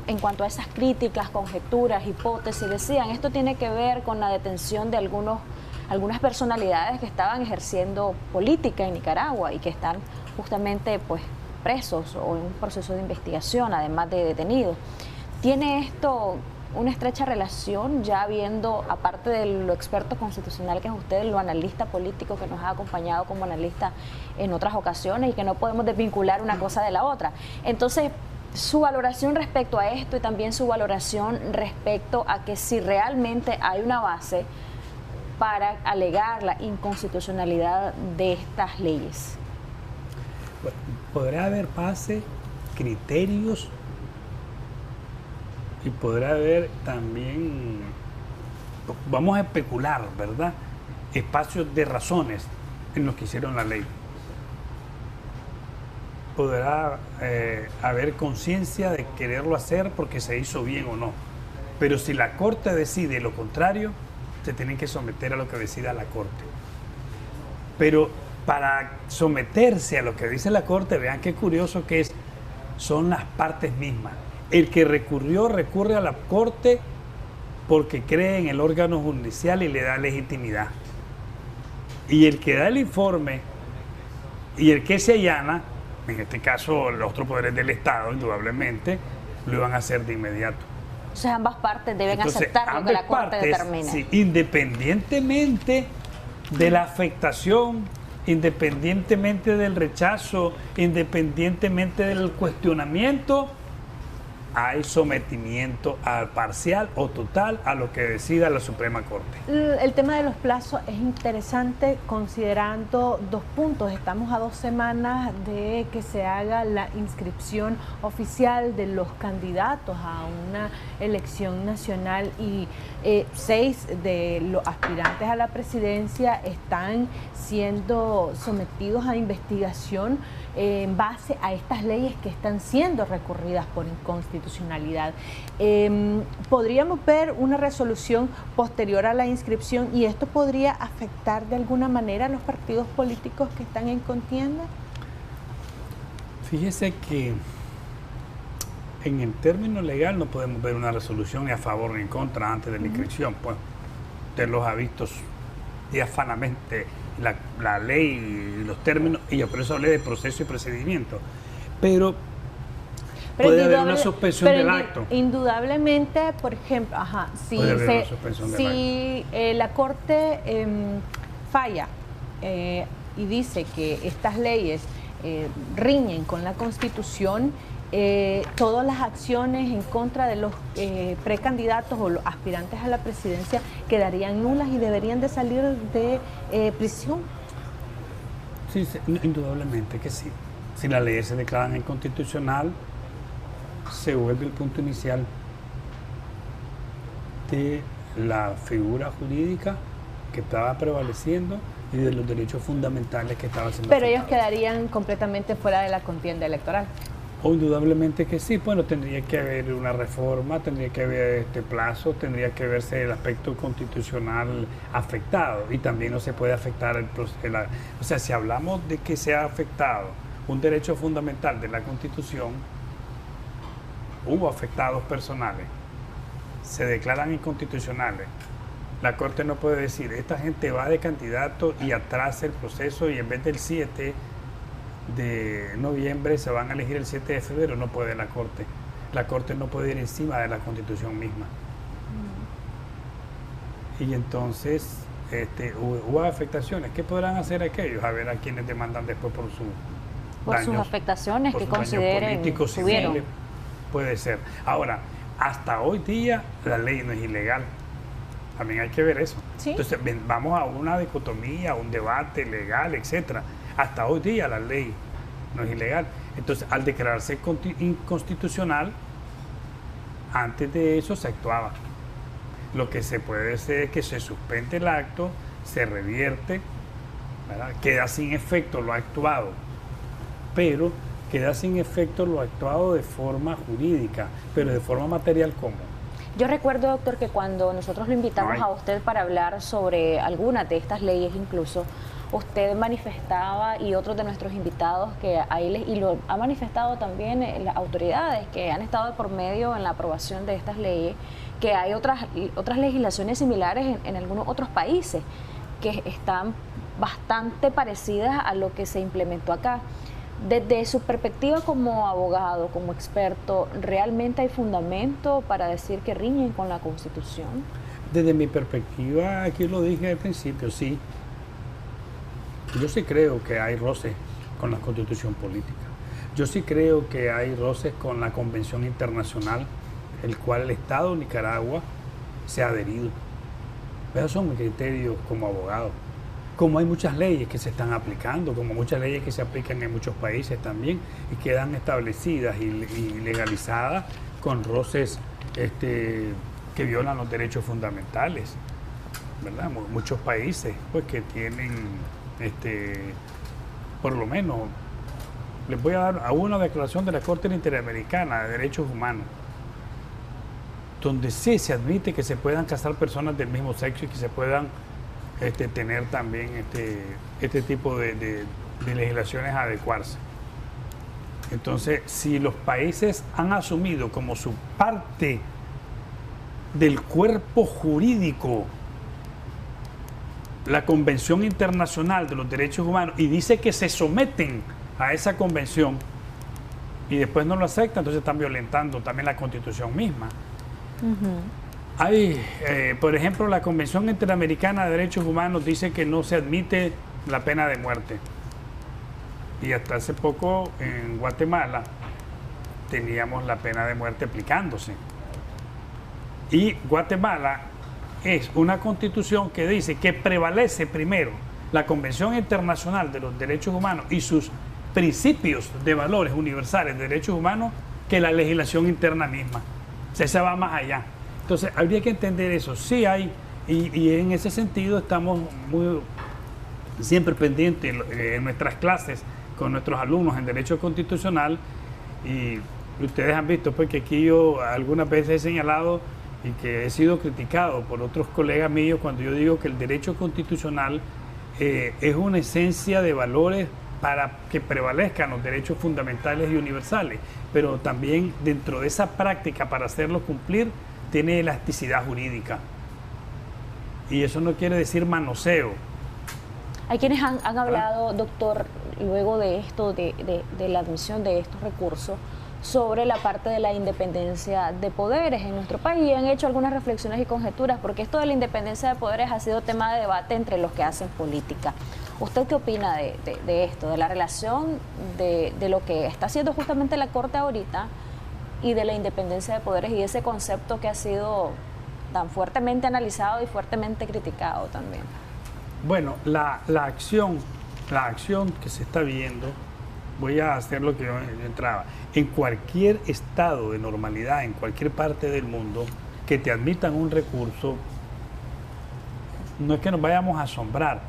en cuanto a esas críticas, conjeturas, hipótesis, decían, esto tiene que ver con la detención de algunas personalidades que estaban ejerciendo política en Nicaragua y que están justamente pues presos o en un proceso de investigación, además de detenidos? ¿Tiene esto una estrecha relación, ya viendo, aparte de lo experto constitucional que es usted, lo analista político que nos ha acompañado como analista en otras ocasiones y que no podemos desvincular una cosa de la otra? Entonces, su valoración respecto a esto y también su valoración respecto a que si realmente hay una base para alegar la inconstitucionalidad de estas leyes. Bueno, podrá haber base, criterios, y podrá haber también, vamos a especular, ¿verdad?, espacios de razones en los que hicieron la ley. Podrá haber conciencia de quererlo hacer porque se hizo bien o no. Pero si la Corte decide lo contrario, se tienen que someter a lo que decida la Corte. Pero para someterse a lo que dice la Corte, vean qué curioso que son las partes mismas. El que recurre a la Corte porque cree en el órgano judicial y le da legitimidad. Y el que da el informe y el que se allana, en este caso los otros poderes del Estado, indudablemente, lo iban a hacer de inmediato. O sea, ambas partes deben aceptar lo que la Corte determine. Sí, independientemente de la afectación, independientemente del rechazo, independientemente del cuestionamiento, hay sometimiento parcial o total a lo que decida la Suprema Corte. El tema de los plazos es interesante considerando dos puntos. Estamos a 2 semanas de que se haga la inscripción oficial de los candidatos a una elección nacional y 6 de los aspirantes a la presidencia están siendo sometidos a investigación en base a estas leyes que están siendo recurridas por inconstitucionalidad. ¿Podríamos ver una resolución posterior a la inscripción y esto podría afectar de alguna manera a los partidos políticos que están en contienda? Fíjese que en el término legal no podemos ver una resolución ni a favor ni en contra antes de la inscripción. Pues usted los ha visto diafanamente, la ley y los términos, y yo por eso hablé de proceso y procedimiento. Pero puede haber una suspensión del acto. Indudablemente, por ejemplo, si la Corte falla y dice que estas leyes riñen con la Constitución, todas las acciones en contra de los precandidatos o los aspirantes a la presidencia quedarían nulas y deberían de salir de prisión. Sí, indudablemente que sí. Si las leyes se declaran inconstitucional, se vuelve el punto inicial de la figura jurídica que estaba prevaleciendo y de los derechos fundamentales que estaban siendo Pero ellos afectados. quedarían completamente fuera de la contienda electoral. O indudablemente que sí. Bueno, tendría que haber una reforma, tendría que haber este plazo, tendría que verse el aspecto constitucional afectado, y también no se puede afectar o sea, si hablamos de que se ha afectado un derecho fundamental de la Constitución, hubo afectados personales, se declaran inconstitucionales. La Corte no puede decir, esta gente va de candidato y atrasa el proceso, y en vez del 7 de noviembre se van a elegir el 7 de febrero. No puede la Corte. La Corte no puede ir encima de la Constitución misma. Y entonces hubo afectaciones. ¿Qué podrán hacer aquellos? A ver a quienes demandan después por sus afectaciones por que sus daños consideren políticos, tuvieron. civiles. Puede ser. Ahora, hasta hoy día la ley no es ilegal. También hay que ver eso. ¿Sí? Entonces vamos a una dicotomía, a un debate legal, etcétera. Hasta hoy día la ley no es ilegal. Entonces, al declararse inconstitucional, antes de eso se actuaba. Lo que se puede hacer es que se suspende el acto, se revierte, ¿verdad? Queda sin efecto lo actuado, pero queda sin efecto lo actuado de forma jurídica, pero de forma material, ¿cómo? Yo recuerdo, doctor, que cuando nosotros lo invitamos a usted para hablar sobre algunas de estas leyes, incluso, usted manifestaba, y otros de nuestros invitados, que ahí y lo ha manifestado también las autoridades que han estado por medio en la aprobación de estas leyes, que hay otras legislaciones similares en algunos otros países que están bastante parecidas a lo que se implementó acá. Desde su perspectiva como abogado, como experto, ¿realmente hay fundamento para decir que riñen con la Constitución? Desde mi perspectiva, aquí lo dije al principio, sí. Yo sí creo que hay roces con la Constitución política. Yo sí creo que hay roces con la Convención Internacional, el cual el Estado de Nicaragua se ha adherido. Esos son mis criterios como abogado. Como hay muchas leyes que se están aplicando, como muchas leyes que se aplican en muchos países también y quedan establecidas y legalizadas con roces que violan los derechos fundamentales, ¿verdad? Muchos países pues que tienen, por lo menos, les voy a dar a una declaración de la Corte Interamericana de Derechos Humanos, donde sí se admite que se puedan casar personas del mismo sexo y que se puedan tener también este tipo de legislaciones adecuarse. Entonces, si los países han asumido como su parte del cuerpo jurídico la Convención Internacional de los Derechos Humanos y dice que se someten a esa convención y después no lo aceptan, entonces están violentando también la Constitución misma. Hay, por ejemplo, la Convención Interamericana de Derechos Humanos dice que no se admite la pena de muerte. Y hasta hace poco en Guatemala teníamos la pena de muerte aplicándose. Y Guatemala es una constitución que dice que prevalece primero la Convención Internacional de los Derechos Humanos y sus principios de valores universales de derechos humanos que la legislación interna misma. O sea, esa va más allá. Entonces, habría que entender eso. Sí hay, y en ese sentido estamos siempre pendientes en nuestras clases con nuestros alumnos en Derecho Constitucional, y ustedes han visto pues que aquí yo algunas veces he señalado y que he sido criticado por otros colegas míos cuando yo digo que el derecho constitucional es una esencia de valores para que prevalezcan los derechos fundamentales y universales, pero también dentro de esa práctica para hacerlo cumplir tiene elasticidad jurídica. Y eso no quiere decir manoseo. Hay quienes han hablado, doctor, luego de esto, de la admisión de estos recursos, sobre la parte de la independencia de poderes en nuestro país, y han hecho algunas reflexiones y conjeturas, porque esto de la independencia de poderes ha sido tema de debate entre los que hacen política. ¿Usted qué opina de esto, de la relación de lo que está haciendo justamente la Corte ahorita y de la independencia de poderes y ese concepto que ha sido tan fuertemente analizado y fuertemente criticado también? Bueno, la acción que se está viendo, voy a hacer lo que yo entraba, en cualquier estado de normalidad, en cualquier parte del mundo, que te admitan un recurso, no es que nos vayamos a asombrar,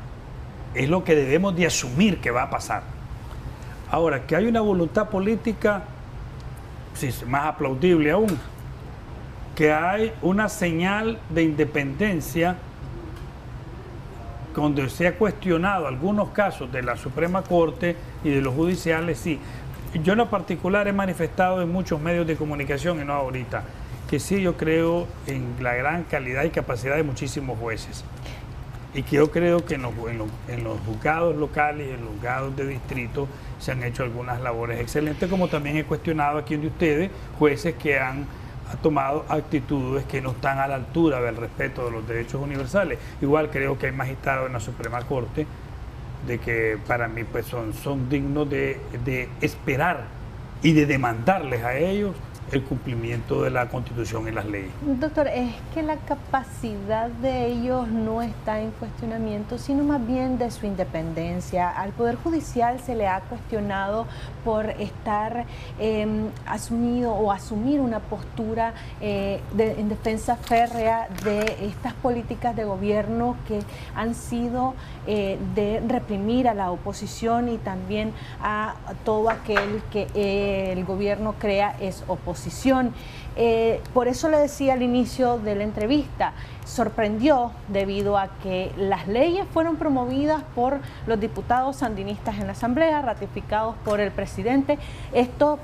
es lo que debemos de asumir que va a pasar. Ahora, que hay una voluntad política, sí, más aplaudible aún, que hay una señal de independencia donde se ha cuestionado algunos casos de la Suprema Corte y de los judiciales, sí. Yo en lo particular he manifestado en muchos medios de comunicación, y no ahorita, que sí, yo creo en la gran calidad y capacidad de muchísimos jueces. Y que yo creo que en los juzgados locales y en los juzgados de distrito se han hecho algunas labores excelentes, como también he cuestionado aquí de ustedes, jueces que han tomado actitudes que no están a la altura del respeto de los derechos universales. Igual creo que hay magistrados en la Suprema Corte de que para mí pues son dignos de esperar y de demandarles a ellos el cumplimiento de la Constitución y las leyes. Doctor, es que la capacidad de ellos no está en cuestionamiento, sino más bien de su independencia. Al Poder Judicial se le ha cuestionado por estar asumido o asumir una postura en defensa férrea de estas políticas de gobierno que han sido de reprimir a la oposición y también a todo aquel que el gobierno crea es oposición. Por eso le decía al inicio de la entrevista, sorprendió debido a que las leyes fueron promovidas por los diputados sandinistas en la Asamblea, ratificados por el presidente. Esto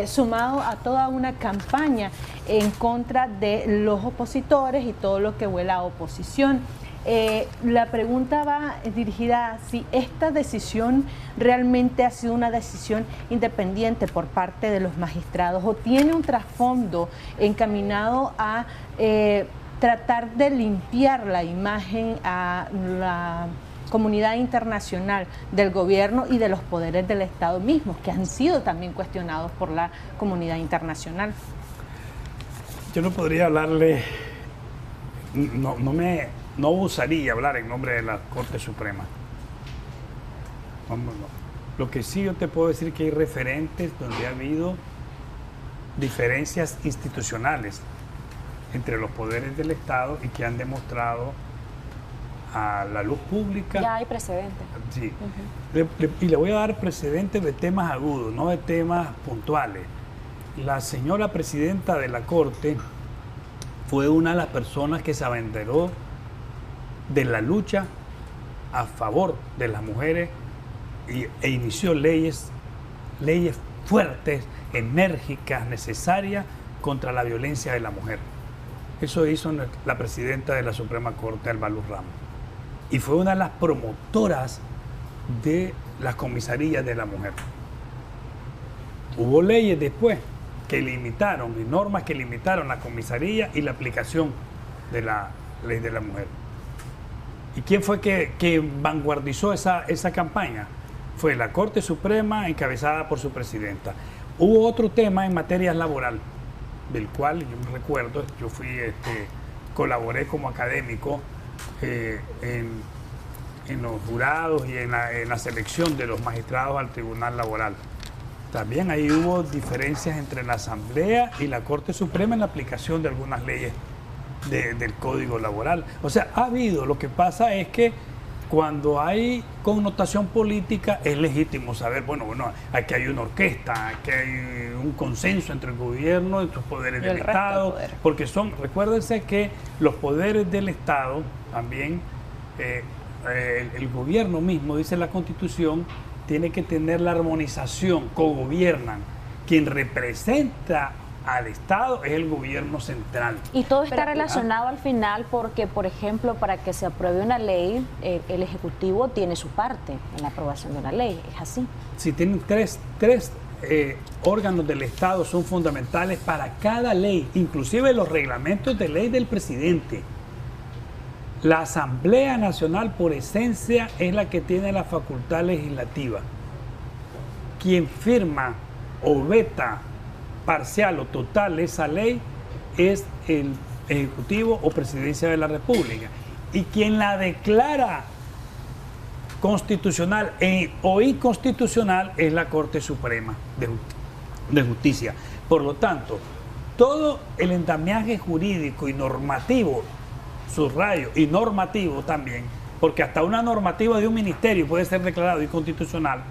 sumado a toda una campaña en contra de los opositores y todo lo que huele a oposición. La pregunta va dirigida a si esta decisión realmente ha sido una decisión independiente por parte de los magistrados o tiene un trasfondo encaminado a tratar de limpiar la imagen a la comunidad internacional del gobierno y de los poderes del Estado mismos, que han sido también cuestionados por la comunidad internacional. Yo no podría hablarle, no usaría hablar en nombre de la Corte Suprema. Lo que sí yo te puedo decir que hay referentes donde ha habido diferencias institucionales entre los poderes del Estado y que han demostrado a la luz pública. Ya hay precedentes. Sí. Y le voy a dar precedentes de temas agudos, no de temas puntuales. La señora presidenta de la Corte fue una de las personas que se abanderó de la lucha a favor de las mujeres e inició leyes fuertes, enérgicas, necesarias contra la violencia de la mujer. Eso hizo la presidenta de la Suprema Corte, Alba Luz Ramos. Y fue una de las promotoras de las comisarías de la mujer. Hubo leyes después que limitaron, y normas que limitaron la comisaría y la aplicación de la ley de la mujer. ¿Y quién fue que vanguardizó esa campaña? Fue la Corte Suprema encabezada por su presidenta. Hubo otro tema en materia laboral, del cual yo me recuerdo, yo colaboré como académico en los jurados y en la selección de los magistrados al Tribunal Laboral. También ahí hubo diferencias entre la Asamblea y la Corte Suprema en la aplicación de algunas leyes del Código Laboral. O sea, ha habido, lo que pasa es que cuando hay connotación política es legítimo saber, bueno, aquí hay una orquesta, aquí hay un consenso entre el gobierno y los poderes del Estado, porque recuérdense que los poderes del Estado también, el gobierno mismo, dice la Constitución, tiene que tener la armonización, cogobiernan. Quien representa al Estado es el gobierno central. Y todo está relacionado al final porque, por ejemplo, para que se apruebe una ley, el Ejecutivo tiene su parte en la aprobación de una ley, ¿es así? Sí, tienen tres órganos del Estado, son fundamentales para cada ley, inclusive los reglamentos de ley del presidente. La Asamblea Nacional por esencia es la que tiene la facultad legislativa. Quien firma o veta parcial o total esa ley es el Ejecutivo o Presidencia de la República. Y quien la declara constitucional o inconstitucional es la Corte Suprema de Justicia. Por lo tanto, todo el andamiaje jurídico y normativo, subrayo, y normativo también, porque hasta una normativa de un ministerio puede ser declarado inconstitucional,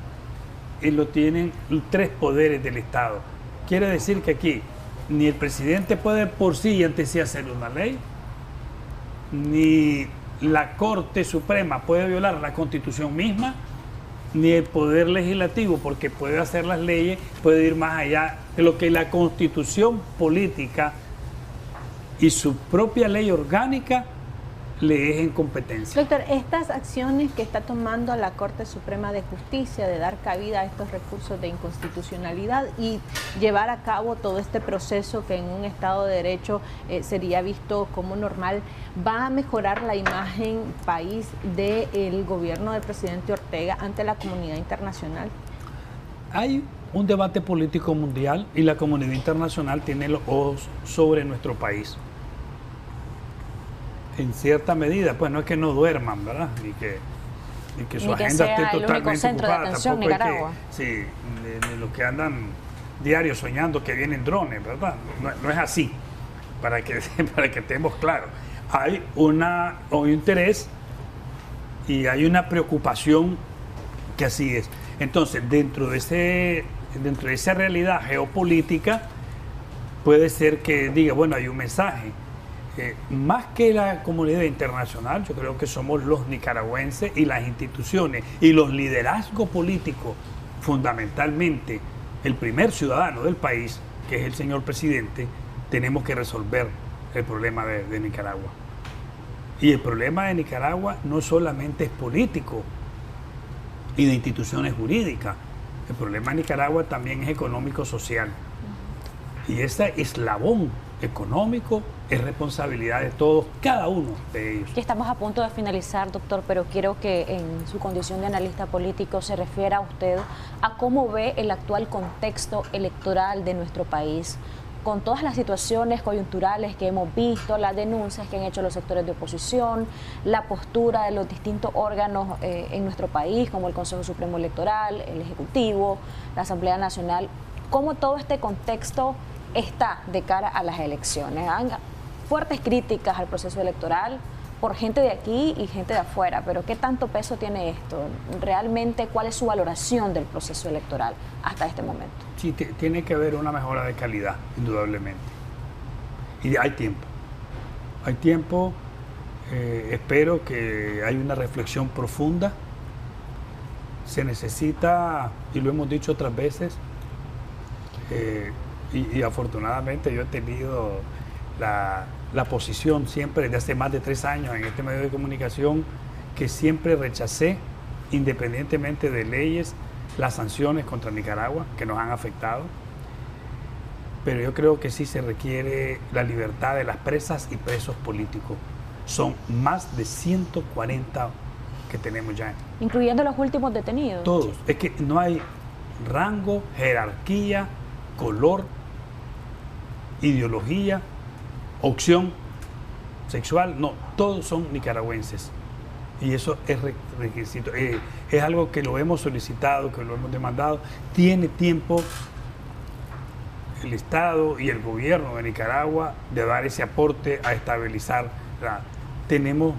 y lo tienen 3 poderes del Estado. Quiere decir que aquí ni el presidente puede por sí y ante sí hacer una ley, ni la Corte Suprema puede violar la Constitución misma, ni el Poder Legislativo, porque puede hacer las leyes, puede ir más allá de lo que la Constitución política y su propia ley orgánica le es en competencia. Doctor, estas acciones que está tomando la Corte Suprema de Justicia de dar cabida a estos recursos de inconstitucionalidad y llevar a cabo todo este proceso que en un Estado de Derecho sería visto como normal, ¿va a mejorar la imagen país del gobierno del presidente Ortega ante la comunidad internacional? Hay un debate político mundial y la comunidad internacional tiene los ojos sobre nuestro país. En cierta medida, pues no es que no duerman, ¿verdad? Ni que su agenda esté totalmente ocupada. Tampoco es que, sí, ni los que andan diario soñando que vienen drones, ¿verdad? No es así, para que estemos claros. Hay un interés y hay una preocupación que así es. Entonces, dentro de esa realidad geopolítica, puede ser que diga, bueno, hay un mensaje. Más que la comunidad internacional, yo creo que somos los nicaragüenses y las instituciones y los liderazgos políticos, fundamentalmente el primer ciudadano del país, que es el señor presidente, tenemos que resolver el problema de Nicaragua. Y el problema de Nicaragua no solamente es político y de instituciones jurídicas, el problema de Nicaragua también es económico-social. Y ese eslabón económico es responsabilidad de todos, cada uno de ellos. Ya estamos a punto de finalizar, doctor, pero quiero que en su condición de analista político se refiera usted a cómo ve el actual contexto electoral de nuestro país, con todas las situaciones coyunturales que hemos visto, las denuncias que han hecho los sectores de oposición, la postura de los distintos órganos en nuestro país, como el Consejo Supremo Electoral, el Ejecutivo, la Asamblea Nacional, cómo todo este contexto está de cara a las elecciones. Hay fuertes críticas al proceso electoral por gente de aquí y gente de afuera, pero ¿qué tanto peso tiene esto? ¿Realmente cuál es su valoración del proceso electoral hasta este momento? Sí, tiene que haber una mejora de calidad, indudablemente. Y hay tiempo. Hay tiempo, espero que haya una reflexión profunda. Se necesita, y lo hemos dicho otras veces, y afortunadamente yo he tenido la posición siempre desde hace más de 3 años en este medio de comunicación, que siempre rechacé, independientemente de leyes, las sanciones contra Nicaragua que nos han afectado. Pero yo creo que sí se requiere la libertad de las presas y presos políticos. Son más de 140 que tenemos ya. Incluyendo los últimos detenidos. Todos. Es que no hay rango, jerarquía, color, ideología, opción sexual, no, todos son nicaragüenses. Y eso es requisito. Es algo que lo hemos solicitado, que lo hemos demandado. Tiene tiempo el Estado y el gobierno de Nicaragua de dar ese aporte a estabilizar. Tenemos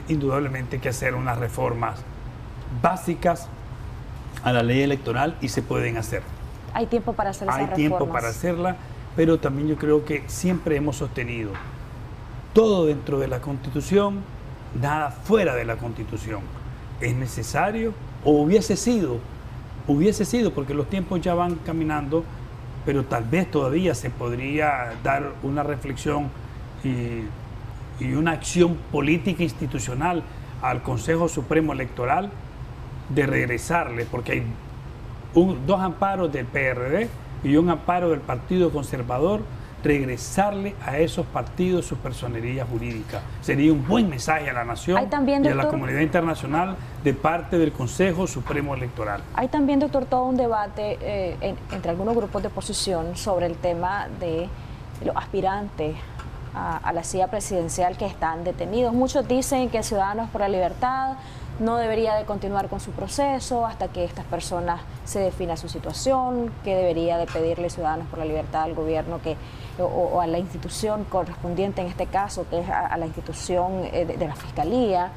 indudablemente que hacer unas reformas básicas a la ley electoral y se pueden hacer. Hay tiempo para hacer esas reformas. Hay tiempo para hacerla, pero también yo creo que siempre hemos sostenido todo dentro de la Constitución, nada fuera de la Constitución. Es necesario, o hubiese sido, porque los tiempos ya van caminando, pero tal vez todavía se podría dar una reflexión y una acción política institucional al Consejo Supremo Electoral de regresarle, porque hay 2 amparos del PRD y un amparo del Partido Conservador regresarle a esos partidos su personería jurídica. Sería un buen mensaje a la nación también, doctor, y a la comunidad internacional de parte del Consejo Supremo Electoral. Hay también, doctor, todo un debate entre algunos grupos de oposición sobre el tema de los aspirantes a la silla presidencial que están detenidos. Muchos dicen que Ciudadanos por la Libertad no debería de continuar con su proceso hasta que estas personas se defina su situación, que debería de pedirle Ciudadanos por la Libertad al gobierno o a la institución correspondiente en este caso, que es a la institución de la Fiscalía,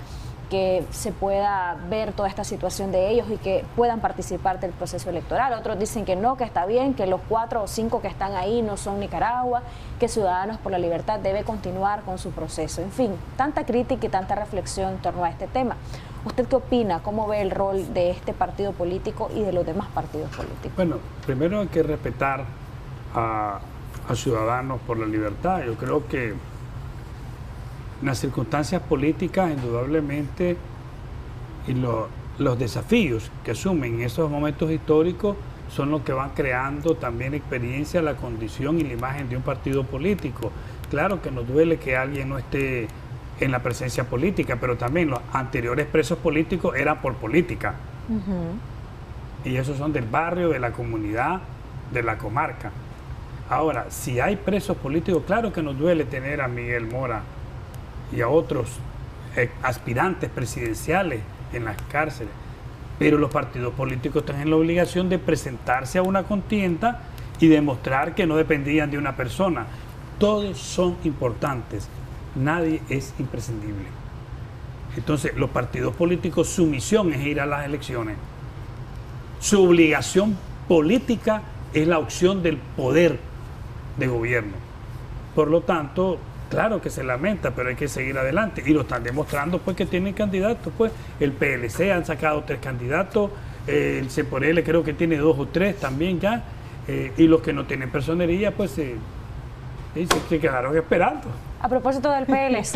que se pueda ver toda esta situación de ellos y que puedan participar del proceso electoral. Otros dicen que no, que está bien, que los 4 o 5 que están ahí no son Nicaragua, que Ciudadanos por la Libertad debe continuar con su proceso. En fin, tanta crítica y tanta reflexión en torno a este tema. ¿Usted qué opina? ¿Cómo ve el rol de este partido político y de los demás partidos políticos? Bueno, primero hay que respetar a Ciudadanos por la Libertad. Yo creo que en las circunstancias políticas, indudablemente, y los desafíos que asumen en esos momentos históricos son los que van creando también experiencia, la condición y la imagen de un partido político. Claro que nos duele que alguien no esté en la presencia política, pero también los anteriores presos políticos eran por política. Y esos son del barrio, de la comunidad, de la comarca. Ahora, si hay presos políticos, claro que nos duele tener a Miguel Mora y a otros aspirantes presidenciales en las cárceles, pero los partidos políticos tienen la obligación de presentarse a una contienda y demostrar que no dependían de una persona. Todos son importantes, nadie es imprescindible. Entonces, los partidos políticos, su misión es ir a las elecciones. Su obligación política es la opción del poder de gobierno. Por lo tanto, claro que se lamenta, pero hay que seguir adelante. Y lo están demostrando pues que tienen candidatos. Pues el PLC han sacado 3 candidatos, el CPL creo que tiene 2 o 3 también ya. Y los que no tienen personería pues se quedaron esperando. A propósito del PLC,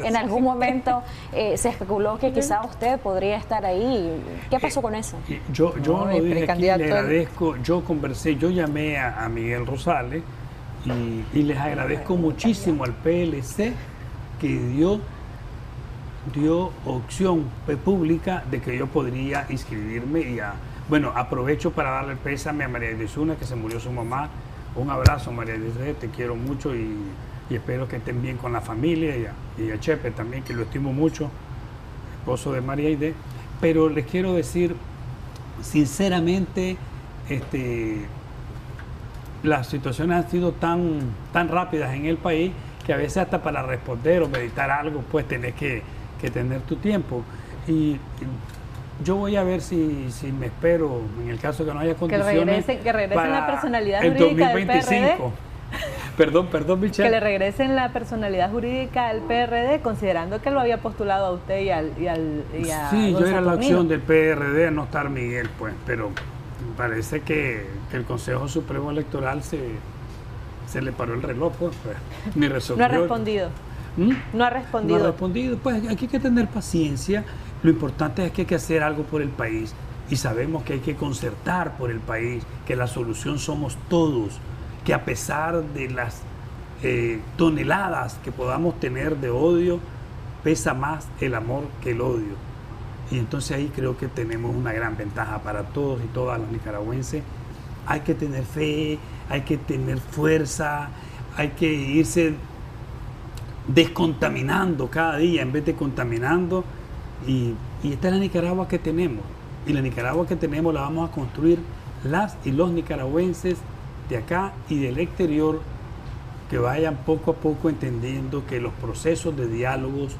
en algún momento se especuló que quizá usted podría estar ahí. ¿Qué pasó con eso? Yo lo dije aquí, le agradezco, yo conversé, yo llamé a Miguel Rosales y les agradezco muchísimo al PLC que dio opción pública de que yo podría inscribirme y bueno, aprovecho para darle el pésame a María Edesuna, que se murió su mamá. Un abrazo, María Edesuna, te quiero mucho y espero que estén bien con la familia y a Chepe también, que lo estimo mucho, esposo de María Aide. Pero les quiero decir, sinceramente, las situaciones han sido tan rápidas en el país que a veces hasta para responder o meditar algo, pues tenés que tener tu tiempo. Y yo voy a ver si me espero, en el caso que no haya condiciones, que regresen la personalidad jurídica del PRD. Perdón, Michelle. Que le regresen la personalidad jurídica al PRD, considerando que lo había postulado a usted y a Sí, yo era la Saturnino. opción del PRD a no estar Miguel, pues, pero parece que el Consejo Supremo Electoral se le paró el reloj, pues ni resolvió. No ha respondido. No ha respondido. No ha respondido. Pues aquí hay que tener paciencia. Lo importante es que hay que hacer algo por el país y sabemos que hay que concertar por el país, que la solución somos todos, que a pesar de las toneladas que podamos tener de odio, pesa más el amor que el odio. Y entonces ahí creo que tenemos una gran ventaja para todos y todas los nicaragüenses. Hay que tener fe, hay que tener fuerza, hay que irse descontaminando cada día en vez de contaminando. Y esta es la Nicaragua que tenemos. Y la Nicaragua que tenemos la vamos a construir las y los nicaragüenses de acá y del exterior, que vayan poco a poco entendiendo que los procesos de diálogos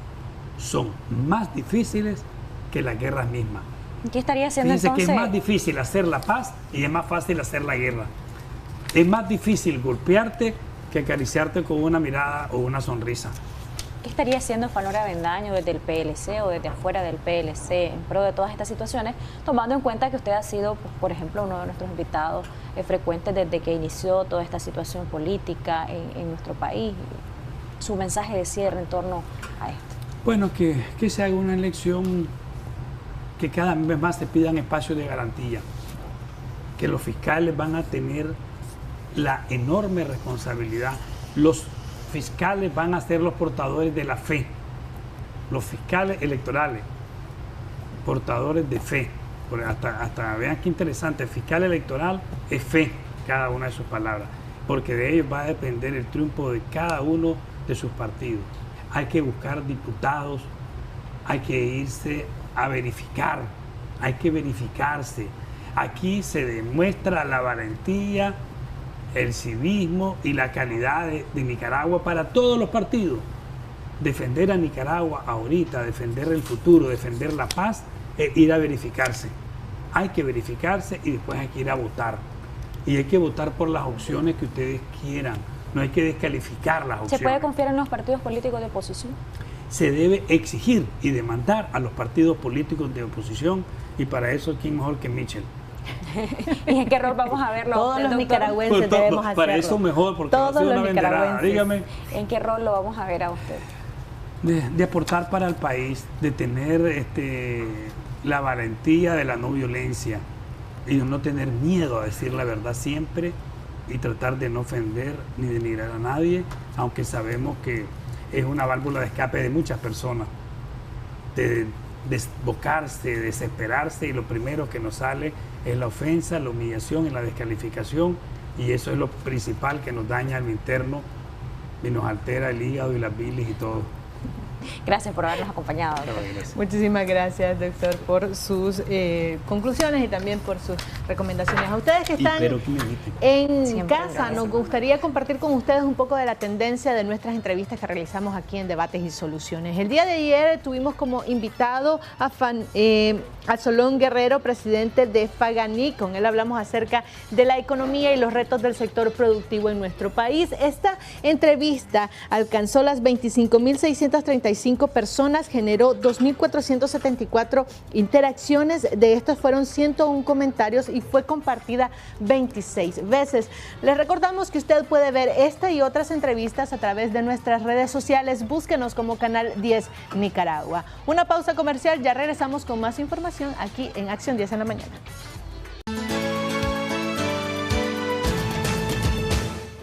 son más difíciles que las guerras mismas. ¿Qué estaría haciendo Fíjense entonces? que es más difícil hacer la paz y es más fácil hacer la guerra. Es más difícil golpearte que acariciarte con una mirada o una sonrisa. ¿Qué estaría haciendo Fanor Avendaño desde el PLC o desde afuera del PLC en pro de todas estas situaciones, tomando en cuenta que usted ha sido, pues, por ejemplo, uno de nuestros invitados frecuentes desde que inició toda esta situación política en nuestro país? Su mensaje de cierre en torno a esto. Bueno, que se haga una elección, que cada vez más se pidan espacios de garantía, que los fiscales van a tener la enorme responsabilidad. Los fiscales van a ser los portadores de la fe, los fiscales electorales, portadores de fe. Hasta vean qué interesante, el fiscal electoral es fe, cada una de sus palabras, porque de ellos va a depender el triunfo de cada uno de sus partidos. Hay que buscar diputados, hay que irse a verificar, hay que verificarse. Aquí se demuestra la valentía, el civismo y la calidad de Nicaragua para todos los partidos. Defender a Nicaragua ahorita, defender el futuro, defender la paz, es ir a verificarse. Hay que verificarse y después hay que ir a votar. Y hay que votar por las opciones que ustedes quieran. No hay que descalificar las opciones. ¿Se puede confiar en los partidos políticos de oposición? Se debe exigir y demandar a los partidos políticos de oposición, y para eso, ¿quién mejor que Michel? ¿Y en qué rol vamos a verlo? Todos los nicaragüenses debemos hacerlo. Para eso mejor, porque todos ha sido los una venderada. Dígame. ¿En qué rol lo vamos a ver a usted? De aportar para el país, de tener la valentía de la no violencia y de no tener miedo a decir la verdad siempre y tratar de no ofender ni denigrar a nadie, aunque sabemos que es una válvula de escape de muchas personas, de desbocarse, desesperarse, y lo primero que nos sale es la ofensa, la humillación y la descalificación, y eso es lo principal que nos daña al interno y nos altera el hígado y las bilis y todo. Gracias por habernos acompañado. Muchísimas gracias, doctor, por sus conclusiones y también por sus recomendaciones. A ustedes que están en casa, nos gustaría compartir con ustedes un poco de la tendencia de nuestras entrevistas que realizamos aquí en Debates y Soluciones. El día de ayer tuvimos como invitado a Solón Guerrero, presidente de Faganí. Con él hablamos acerca de la economía y los retos del sector productivo en nuestro país. Esta entrevista alcanzó las 25.635 personas, generó 2.474 interacciones, de estos fueron 101 comentarios y fue compartida 26 veces. Les recordamos que usted puede ver esta y otras entrevistas a través de nuestras redes sociales. Búsquenos como Canal 10 Nicaragua. Una pausa comercial, ya regresamos con más información aquí en Acción 10 en la mañana.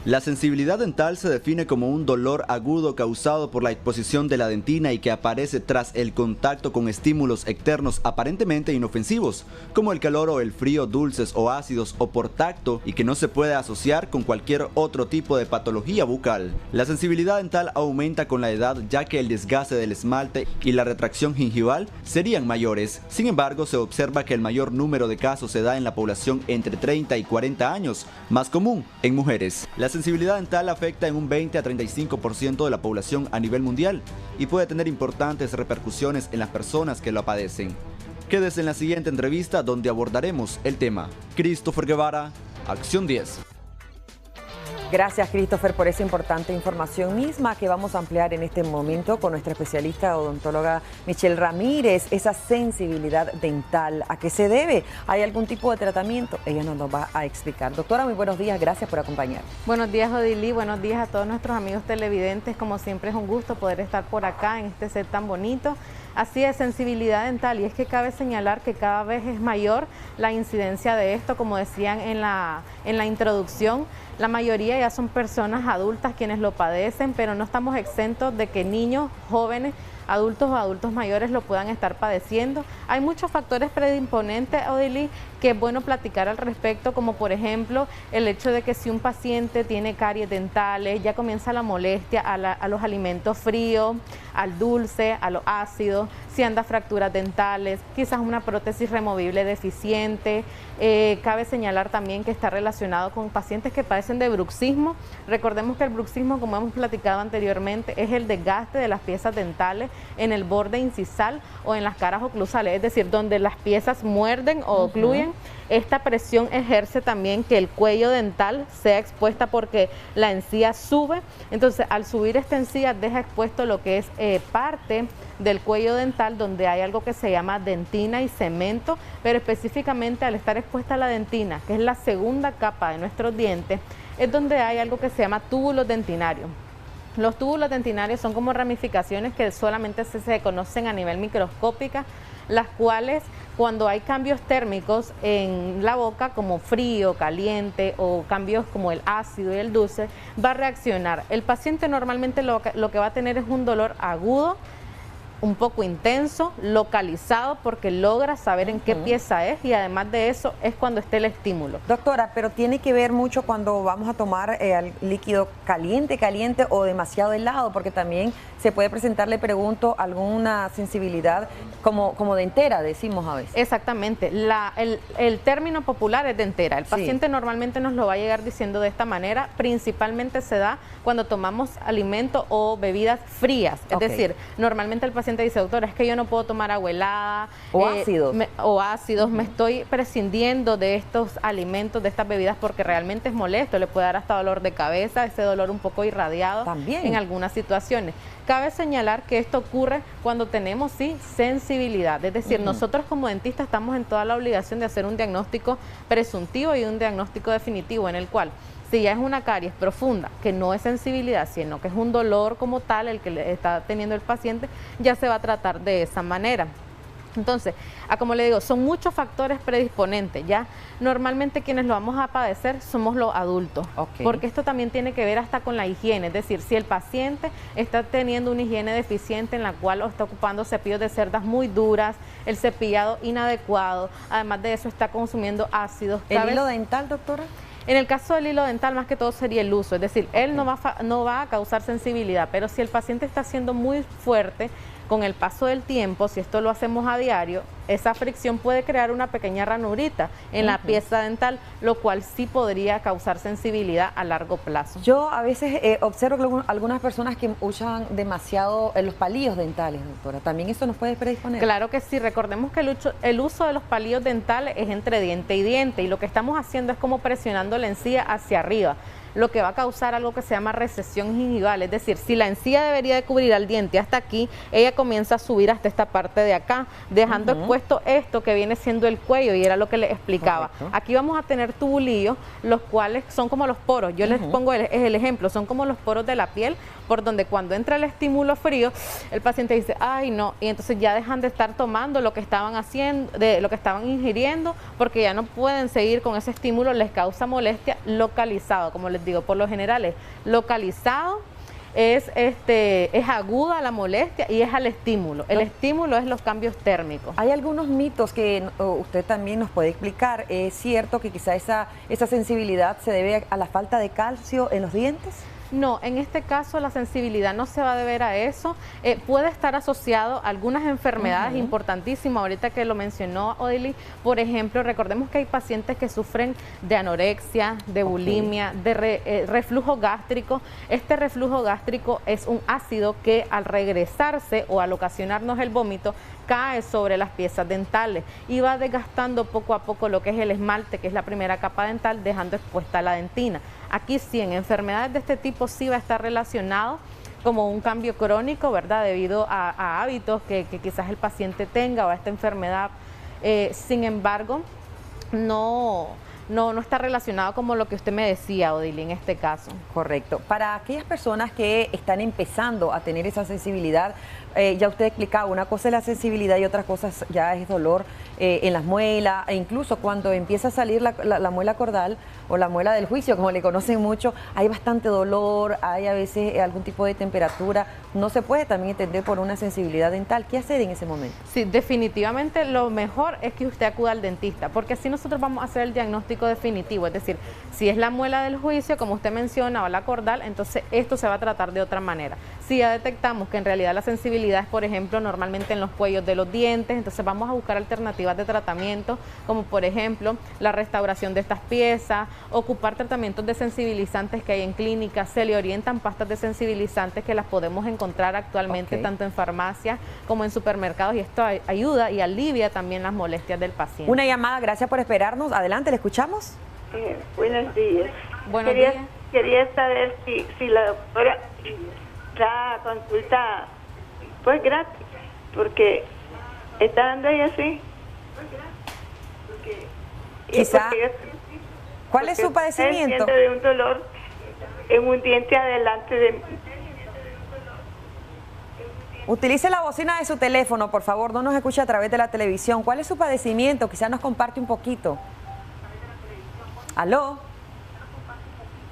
La sensibilidad dental se define como un dolor agudo causado por la exposición de la dentina y que aparece tras el contacto con estímulos externos aparentemente inofensivos, como el calor o el frío, dulces o ácidos, o por tacto, y que no se puede asociar con cualquier otro tipo de patología bucal. La sensibilidad dental aumenta con la edad, ya que el desgaste del esmalte y la retracción gingival serían mayores. Sin embargo, se observa que el mayor número de casos se da en la población entre 30 y 40 años, más común en mujeres. La sensibilidad dental afecta en un 20 a 35% de la población a nivel mundial y puede tener importantes repercusiones en las personas que lo padecen. Quédese en la siguiente entrevista donde abordaremos el tema. Christopher Guevara, Acción 10. Gracias, Christopher, por esa importante información misma que vamos a ampliar en este momento con nuestra especialista odontóloga Michelle Ramírez. Esa sensibilidad dental, ¿a qué se debe? ¿Hay algún tipo de tratamiento? Ella nos lo va a explicar. Doctora, muy buenos días, gracias por acompañarnos. Buenos días, Odilí, buenos días a todos nuestros amigos televidentes. Como siempre es un gusto poder estar por acá en este set tan bonito. Así es, sensibilidad dental, y es que cabe señalar que cada vez es mayor la incidencia de esto, como decían en la introducción. La mayoría ya son personas adultas quienes lo padecen, pero no estamos exentos de que niños, jóvenes, adultos o adultos mayores lo puedan estar padeciendo. Hay muchos factores predisponentes, Odilí, que es bueno platicar al respecto, como por ejemplo el hecho de que si un paciente tiene caries dentales, ya comienza la molestia a los alimentos fríos, al dulce, a lo ácido, si anda fracturas dentales, quizás una prótesis removible deficiente. Cabe señalar también que está relacionado con pacientes que padecen de bruxismo. Recordemos que el bruxismo, como hemos platicado anteriormente, es el desgaste de las piezas dentales en el borde incisal o en las caras oclusales, es decir, donde las piezas muerden o ocluyen. Esta presión ejerce también que el cuello dental sea expuesta porque la encía sube. Entonces, al subir esta encía deja expuesto lo que es parte del cuello dental, donde hay algo que se llama dentina y cemento, pero específicamente al estar expuesta a la dentina, que es la segunda capa de nuestros dientes, es donde hay algo que se llama túbulos dentinarios. Los túbulos dentinarios son como ramificaciones que solamente se conocen a nivel microscópico. las cuales cuando hay cambios térmicos en la boca, como frío, caliente o cambios como el ácido y el dulce, va a reaccionar. El paciente normalmente lo que va a tener es un dolor agudo, un poco intenso, localizado, porque logra saber en qué pieza es, y además de eso es cuando esté el estímulo. Doctora, pero tiene que ver mucho cuando vamos a tomar líquido caliente o demasiado helado, porque también se puede presentar, le pregunto, alguna sensibilidad como dentera, decimos a veces. Exactamente, el término popular es dentera. El paciente normalmente nos lo va a llegar diciendo de esta manera. Principalmente se da cuando tomamos alimento o bebidas frías, es decir, normalmente el paciente dice, doctora, es que yo no puedo tomar agua helada o ácidos, me estoy prescindiendo de estos alimentos, de estas bebidas, porque realmente es molesto, le puede dar hasta dolor de cabeza, ese dolor un poco irradiado también en algunas situaciones. Cabe señalar que esto ocurre cuando tenemos sensibilidad, es decir, nosotros como dentistas estamos en toda la obligación de hacer un diagnóstico presuntivo y un diagnóstico definitivo, en el cual si ya es una caries profunda, que no es sensibilidad, sino que es un dolor como tal el que le está teniendo el paciente, ya se va a tratar de esa manera. Entonces, como le digo, son muchos factores predisponentes, ¿ya? Normalmente quienes lo vamos a padecer somos los adultos, porque esto también tiene que ver hasta con la higiene, es decir, si el paciente está teniendo una higiene deficiente en la cual está ocupando cepillos de cerdas muy duras, el cepillado inadecuado, además de eso está consumiendo ácidos. ¿El hilo dental, doctora? En el caso del hilo dental, más que todo sería el uso, es decir, él no va a causar sensibilidad, pero si el paciente está siendo muy fuerte, con el paso del tiempo, si esto lo hacemos a diario, esa fricción puede crear una pequeña ranurita en la pieza dental, lo cual sí podría causar sensibilidad a largo plazo. Yo a veces observo algunas personas que usan demasiado los palillos dentales, doctora. ¿También eso nos puede predisponer? Claro que sí. Recordemos que el uso de los palillos dentales es entre diente y diente, y lo que estamos haciendo es como presionando la encía hacia arriba, lo que va a causar algo que se llama recesión gingival, es decir, si la encía debería de cubrir al diente hasta aquí, ella comienza a subir hasta esta parte de acá, dejando expuesto esto que viene siendo el cuello, y era lo que les explicaba. Aquí vamos a tener tubulillos, los cuales son como los poros, yo les pongo el ejemplo, son como los poros de la piel, por donde cuando entra el estímulo frío, el paciente dice, ay no, y entonces ya dejan de estar tomando lo que estaban haciendo, lo que estaban ingiriendo, porque ya no pueden seguir con ese estímulo, les causa molestia localizado, como les digo, por lo general es localizado, es aguda la molestia y es al estímulo. El estímulo es los cambios térmicos. Hay algunos mitos que usted también nos puede explicar. ¿Es cierto que quizá esa sensibilidad se debe a la falta de calcio en los dientes? No, en este caso la sensibilidad no se va a deber a eso. Puede estar asociado a algunas enfermedades importantísimas, ahorita que lo mencionó Odili. Por ejemplo, recordemos que hay pacientes que sufren de anorexia, de bulimia, de reflujo gástrico. Este reflujo gástrico es un ácido que al regresarse o al ocasionarnos el vómito, cae sobre las piezas dentales y va desgastando poco a poco lo que es el esmalte, que es la primera capa dental, dejando expuesta la dentina. Aquí sí, en enfermedades de este tipo sí va a estar relacionado como un cambio crónico, ¿verdad? Debido a hábitos que quizás el paciente tenga o a esta enfermedad. Sin embargo, no está relacionado como lo que usted me decía, Odili, en este caso. Correcto. Para aquellas personas que están empezando a tener esa sensibilidad, ya usted explicaba, una cosa es la sensibilidad y otra cosa ya es dolor en las muelas, e incluso cuando empieza a salir la muela cordal o la muela del juicio, como le conocen mucho, hay bastante dolor, hay a veces algún tipo de temperatura. No se puede también entender por una sensibilidad dental. ¿Qué hacer en ese momento? Sí, definitivamente lo mejor es que usted acuda al dentista, porque así nosotros vamos a hacer el diagnóstico definitivo, es decir, si es la muela del juicio, como usted menciona, o la cordal, entonces esto se va a tratar de otra manera. Si ya detectamos que en realidad la sensibilidad es, por ejemplo, normalmente en los cuellos de los dientes, entonces vamos a buscar alternativas de tratamiento, como por ejemplo la restauración de estas piezas, ocupar tratamientos de sensibilizantes que hay en clínicas, se le orientan pastas de sensibilizantes que las podemos encontrar actualmente tanto en farmacias como en supermercados, y esto ayuda y alivia también las molestias del paciente. Una llamada, gracias por esperarnos. Adelante, ¿le escuchamos? Buenos días. Buenos días. Quería saber si la doctora da consulta pues gratis, porque está dando ella así. Quizá. ¿Cuál es su padecimiento? Siento de un dolor en un diente adelante de Utilice la bocina de su teléfono, por favor, no nos escuche a través de la televisión. ¿Cuál es su padecimiento? Quizás nos comparte un poquito. ¿Aló?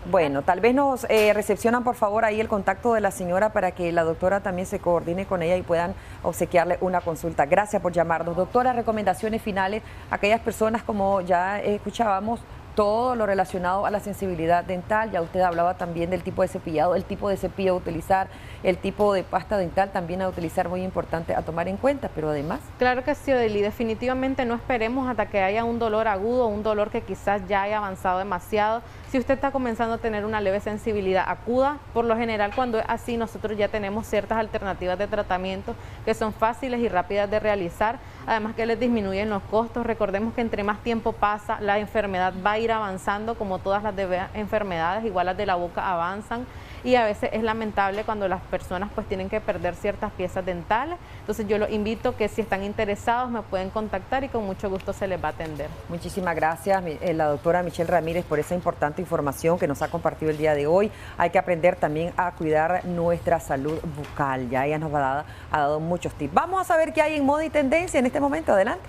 Bueno, tal vez nos recepcionan por favor ahí el contacto de la señora para que la doctora también se coordine con ella y puedan obsequiarle una consulta. Gracias por llamarnos. Doctora, recomendaciones finales a aquellas personas, como ya escuchábamos, todo lo relacionado a la sensibilidad dental. Ya usted hablaba también del tipo de cepillado, el tipo de cepillo a utilizar, el tipo de pasta dental también a utilizar, muy importante a tomar en cuenta, pero además... Claro que sí, Odely, definitivamente no esperemos hasta que haya un dolor agudo, un dolor que quizás ya haya avanzado demasiado. Si usted está comenzando a tener una leve sensibilidad, acuda. Por lo general, cuando es así, nosotros ya tenemos ciertas alternativas de tratamiento que son fáciles y rápidas de realizar, además que les disminuyen los costos. Recordemos que entre más tiempo pasa, la enfermedad va a ir avanzando, como todas las enfermedades, igual las de la boca avanzan, y a veces es lamentable cuando las personas pues tienen que perder ciertas piezas dentales. Entonces yo los invito que si están interesados me pueden contactar y con mucho gusto se les va a atender. Muchísimas gracias la doctora Michelle Ramírez por esa importante información que nos ha compartido el día de hoy. Hay que aprender también a cuidar nuestra salud bucal, ya ella nos ha dado muchos tips. Vamos a saber qué hay en moda y tendencia en este momento. Adelante.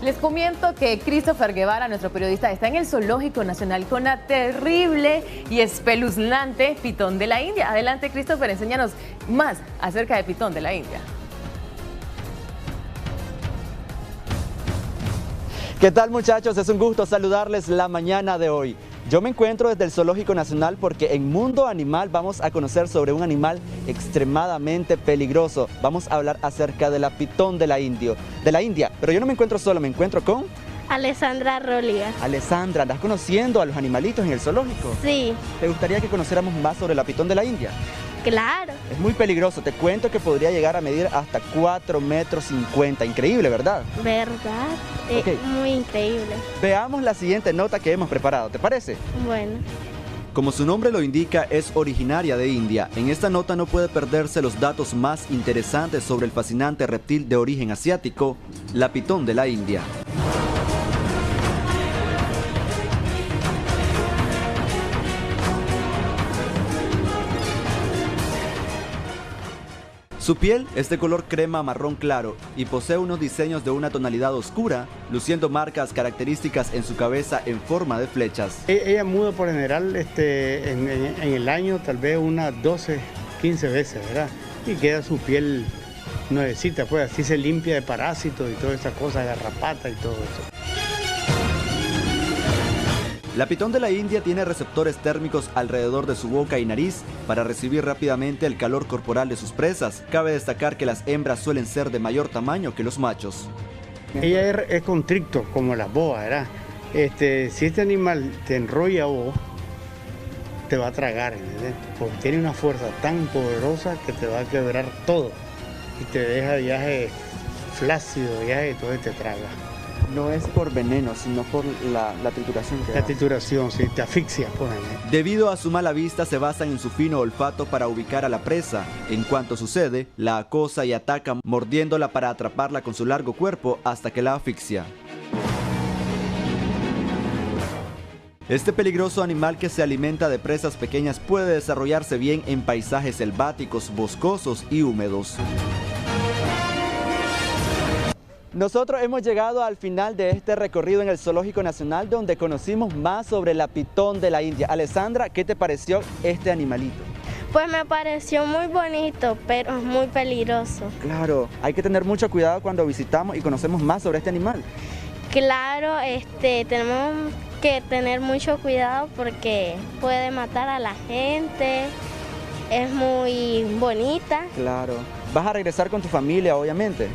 Les comento que Christopher Guevara, nuestro periodista, está en el Zoológico Nacional con la terrible y espeluznante pitón de la India. Adelante, Christopher, enséñanos más acerca del pitón de la India. ¿Qué tal, muchachos? Es un gusto saludarles la mañana de hoy. Yo me encuentro desde el Zoológico Nacional porque en Mundo Animal vamos a conocer sobre un animal extremadamente peligroso. Vamos a hablar acerca de la pitón de la India. Pero yo no me encuentro solo, me encuentro con... Alessandra Rolia. Alessandra, ¿andas conociendo a los animalitos en el zoológico? Sí. ¿Te gustaría que conociéramos más sobre la pitón de la India? Claro. Es muy peligroso, te cuento que podría llegar a medir hasta 4,50 metros. Increíble, ¿verdad? ¿Verdad? Okay. Muy increíble. Veamos la siguiente nota que hemos preparado, ¿te parece? Bueno. Como su nombre lo indica, es originaria de India. En esta nota no puede perderse los datos más interesantes sobre el fascinante reptil de origen asiático, la pitón de la India. Su piel es de color crema marrón claro y posee unos diseños de una tonalidad oscura, luciendo marcas características en su cabeza en forma de flechas. Ella muda por general en el año tal vez unas 12, 15 veces, ¿verdad? Y queda su piel nuevecita, pues así se limpia de parásitos y todas esas cosas, garrapatas y todo eso. La pitón de la India tiene receptores térmicos alrededor de su boca y nariz para recibir rápidamente el calor corporal de sus presas. Cabe destacar que las hembras suelen ser de mayor tamaño que los machos. Ella es constricto como las boas, ¿verdad? Si este animal te enrolla a vos, te va a tragar, ¿entendés? Porque tiene una fuerza tan poderosa que te va a quebrar todo y te deja viaje flácido, viaje, todo te traga. No es por veneno, sino por la trituración. La trituración, sí, te asfixia. Debido a su mala vista, se basan en su fino olfato para ubicar a la presa. En cuanto sucede, la acosa y ataca mordiéndola para atraparla con su largo cuerpo hasta que la asfixia. Este peligroso animal que se alimenta de presas pequeñas puede desarrollarse bien en paisajes selváticos, boscosos y húmedos. Nosotros hemos llegado al final de este recorrido en el Zoológico Nacional, donde conocimos más sobre la pitón de la India. Alessandra, ¿qué te pareció este animalito? Pues me pareció muy bonito, pero muy peligroso. Claro, hay que tener mucho cuidado cuando visitamos y conocemos más sobre este animal. Claro, tenemos que tener mucho cuidado porque puede matar a la gente, es muy bonita. Claro, vas a regresar con tu familia, obviamente.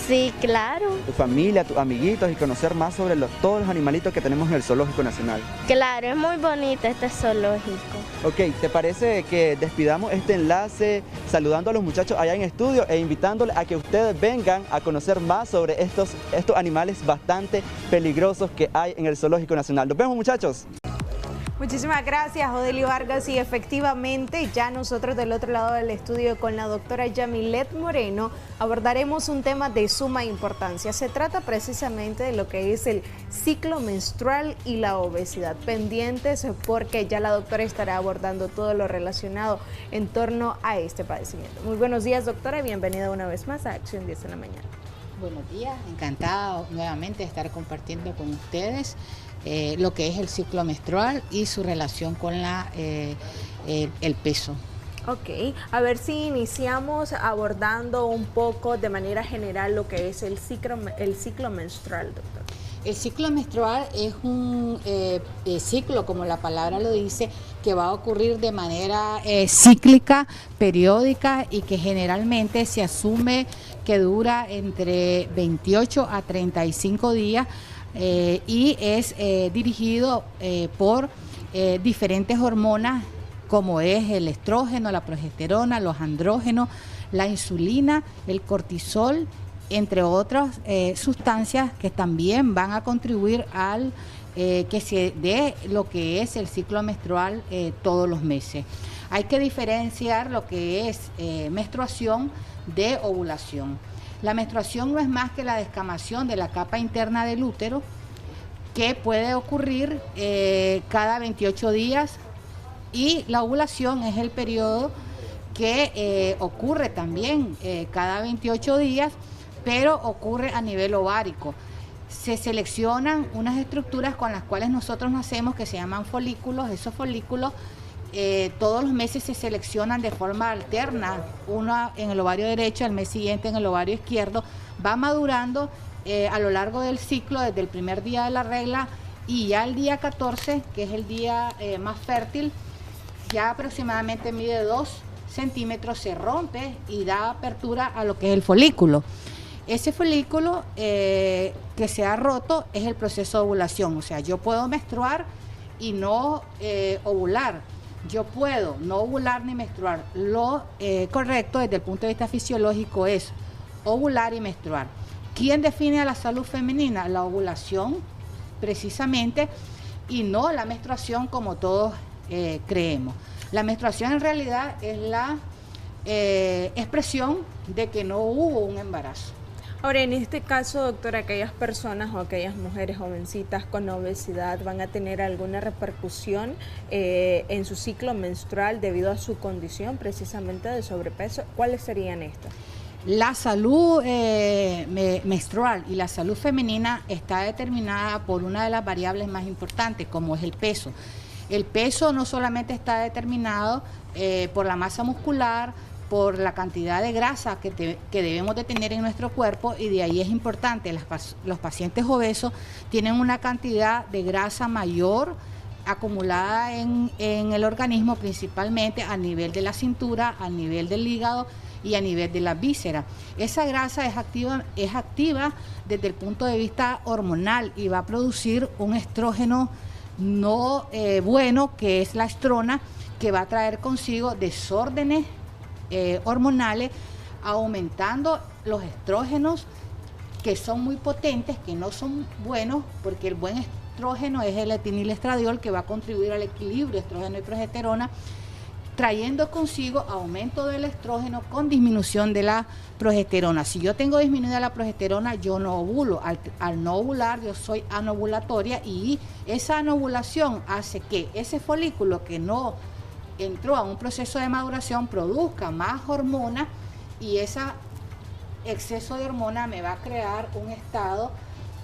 Sí, claro. Tu familia, tus amiguitos y conocer más sobre todos los animalitos que tenemos en el Zoológico Nacional. Claro, es muy bonito este zoológico. Ok, ¿te parece que despidamos este enlace saludando a los muchachos allá en estudio e invitándoles a que ustedes vengan a conocer más sobre estos animales bastante peligrosos que hay en el Zoológico Nacional? Nos vemos, muchachos. Muchísimas gracias, Odeli Vargas. Y efectivamente, ya nosotros del otro lado del estudio con la doctora Yamilet Moreno abordaremos un tema de suma importancia. Se trata precisamente de lo que es el ciclo menstrual y la obesidad. Pendientes porque ya la doctora estará abordando todo lo relacionado en torno a este padecimiento. Muy buenos días, doctora, y bienvenida una vez más a Acción 10 en la mañana. Buenos días, encantada nuevamente de estar compartiendo con ustedes lo que es el ciclo menstrual y su relación con el peso. Ok, a ver si iniciamos abordando un poco de manera general lo que es el ciclo menstrual, doctor. El ciclo menstrual es un ciclo, como la palabra lo dice, que va a ocurrir de manera cíclica, periódica y que generalmente se asume que dura entre 28 a 35 días y es dirigido por diferentes hormonas como es el estrógeno, la progesterona, los andrógenos, la insulina, el cortisol, entre otras sustancias que también van a contribuir al que se dé lo que es el ciclo menstrual todos los meses. Hay que diferenciar lo que es menstruación de ovulación. La menstruación no es más que la descamación de la capa interna del útero que puede ocurrir cada 28 días y la ovulación es el periodo que ocurre también cada 28 días, pero ocurre a nivel ovárico. Se seleccionan unas estructuras con las cuales nosotros nacemos que se llaman folículos. Esos folículos todos los meses se seleccionan de forma alterna, uno en el ovario derecho, al mes siguiente en el ovario izquierdo, va madurando a lo largo del ciclo desde el primer día de la regla y ya el día 14, que es el día más fértil, ya aproximadamente mide 2 centímetros, se rompe y da apertura a lo que es el folículo. Ese folículo que se ha roto es el proceso de ovulación, o sea, yo puedo menstruar y no ovular. Yo puedo no ovular ni menstruar. Lo correcto desde el punto de vista fisiológico es ovular y menstruar. ¿Quién define a la salud femenina? La ovulación, precisamente, y no la menstruación como todos creemos. La menstruación en realidad es la expresión de que no hubo un embarazo. Ahora, en este caso, doctora, aquellas personas o aquellas mujeres jovencitas con obesidad van a tener alguna repercusión en su ciclo menstrual debido a su condición precisamente de sobrepeso. ¿Cuáles serían estas? La salud menstrual y la salud femenina está determinada por una de las variables más importantes, como es el peso. El peso no solamente está determinado por la masa muscular, por la cantidad de grasa que debemos de tener en nuestro cuerpo, y de ahí es importante, los pacientes obesos tienen una cantidad de grasa mayor acumulada en el organismo, principalmente a nivel de la cintura, a nivel del hígado y a nivel de las vísceras. Esa grasa es activa desde el punto de vista hormonal y va a producir un estrógeno no bueno, que es la estrona, que va a traer consigo desórdenes hormonales, aumentando los estrógenos que son muy potentes, que no son buenos, porque el buen estrógeno es el etinilestradiol, que va a contribuir al equilibrio estrógeno y progesterona, trayendo consigo aumento del estrógeno con disminución de la progesterona. Si yo tengo disminuida la progesterona, yo no ovulo. Al no ovular, yo soy anovulatoria, y esa anovulación hace que ese folículo que no entró a un proceso de maduración produzca más hormona, y ese exceso de hormona me va a crear un estado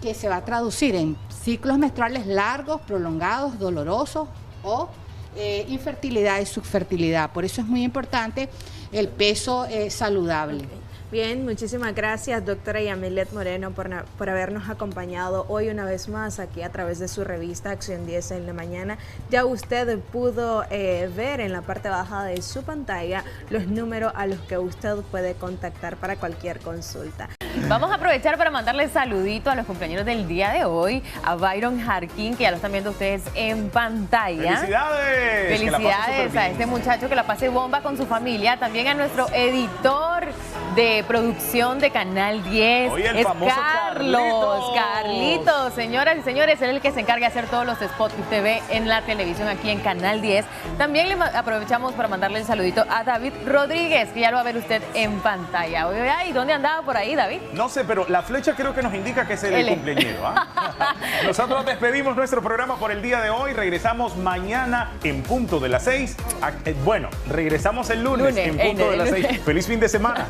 que se va a traducir en ciclos menstruales largos, prolongados, dolorosos o infertilidad y subfertilidad. Por eso es muy importante el peso saludable. Bien, muchísimas gracias, doctora Yamilet Moreno, por habernos acompañado hoy una vez más aquí a través de su revista Acción 10 en la mañana. Ya usted pudo ver en la parte baja de su pantalla los números a los que usted puede contactar para cualquier consulta. Vamos a aprovechar para mandarle saludito a los compañeros del día de hoy, a Byron Harkin, que ya lo están viendo ustedes en pantalla. ¡Felicidades! Felicidades a este muchacho, que la pase bomba con su familia. También a nuestro editor de producción de Canal 10, Oye, el es famoso Carlos Carlitos, señoras y señores, él es el que se encarga de hacer todos los spots TV en la televisión aquí en Canal 10. También le aprovechamos para mandarle el saludito a David Rodríguez, que ya lo va a ver usted en pantalla. ¿Y dónde andaba por ahí, David? No sé, pero la flecha creo que nos indica que es el cumpleañero. Nosotros despedimos nuestro programa por el día de hoy. Regresamos mañana en punto de las 6. Bueno, regresamos el lunes en punto de las 6. Feliz fin de semana.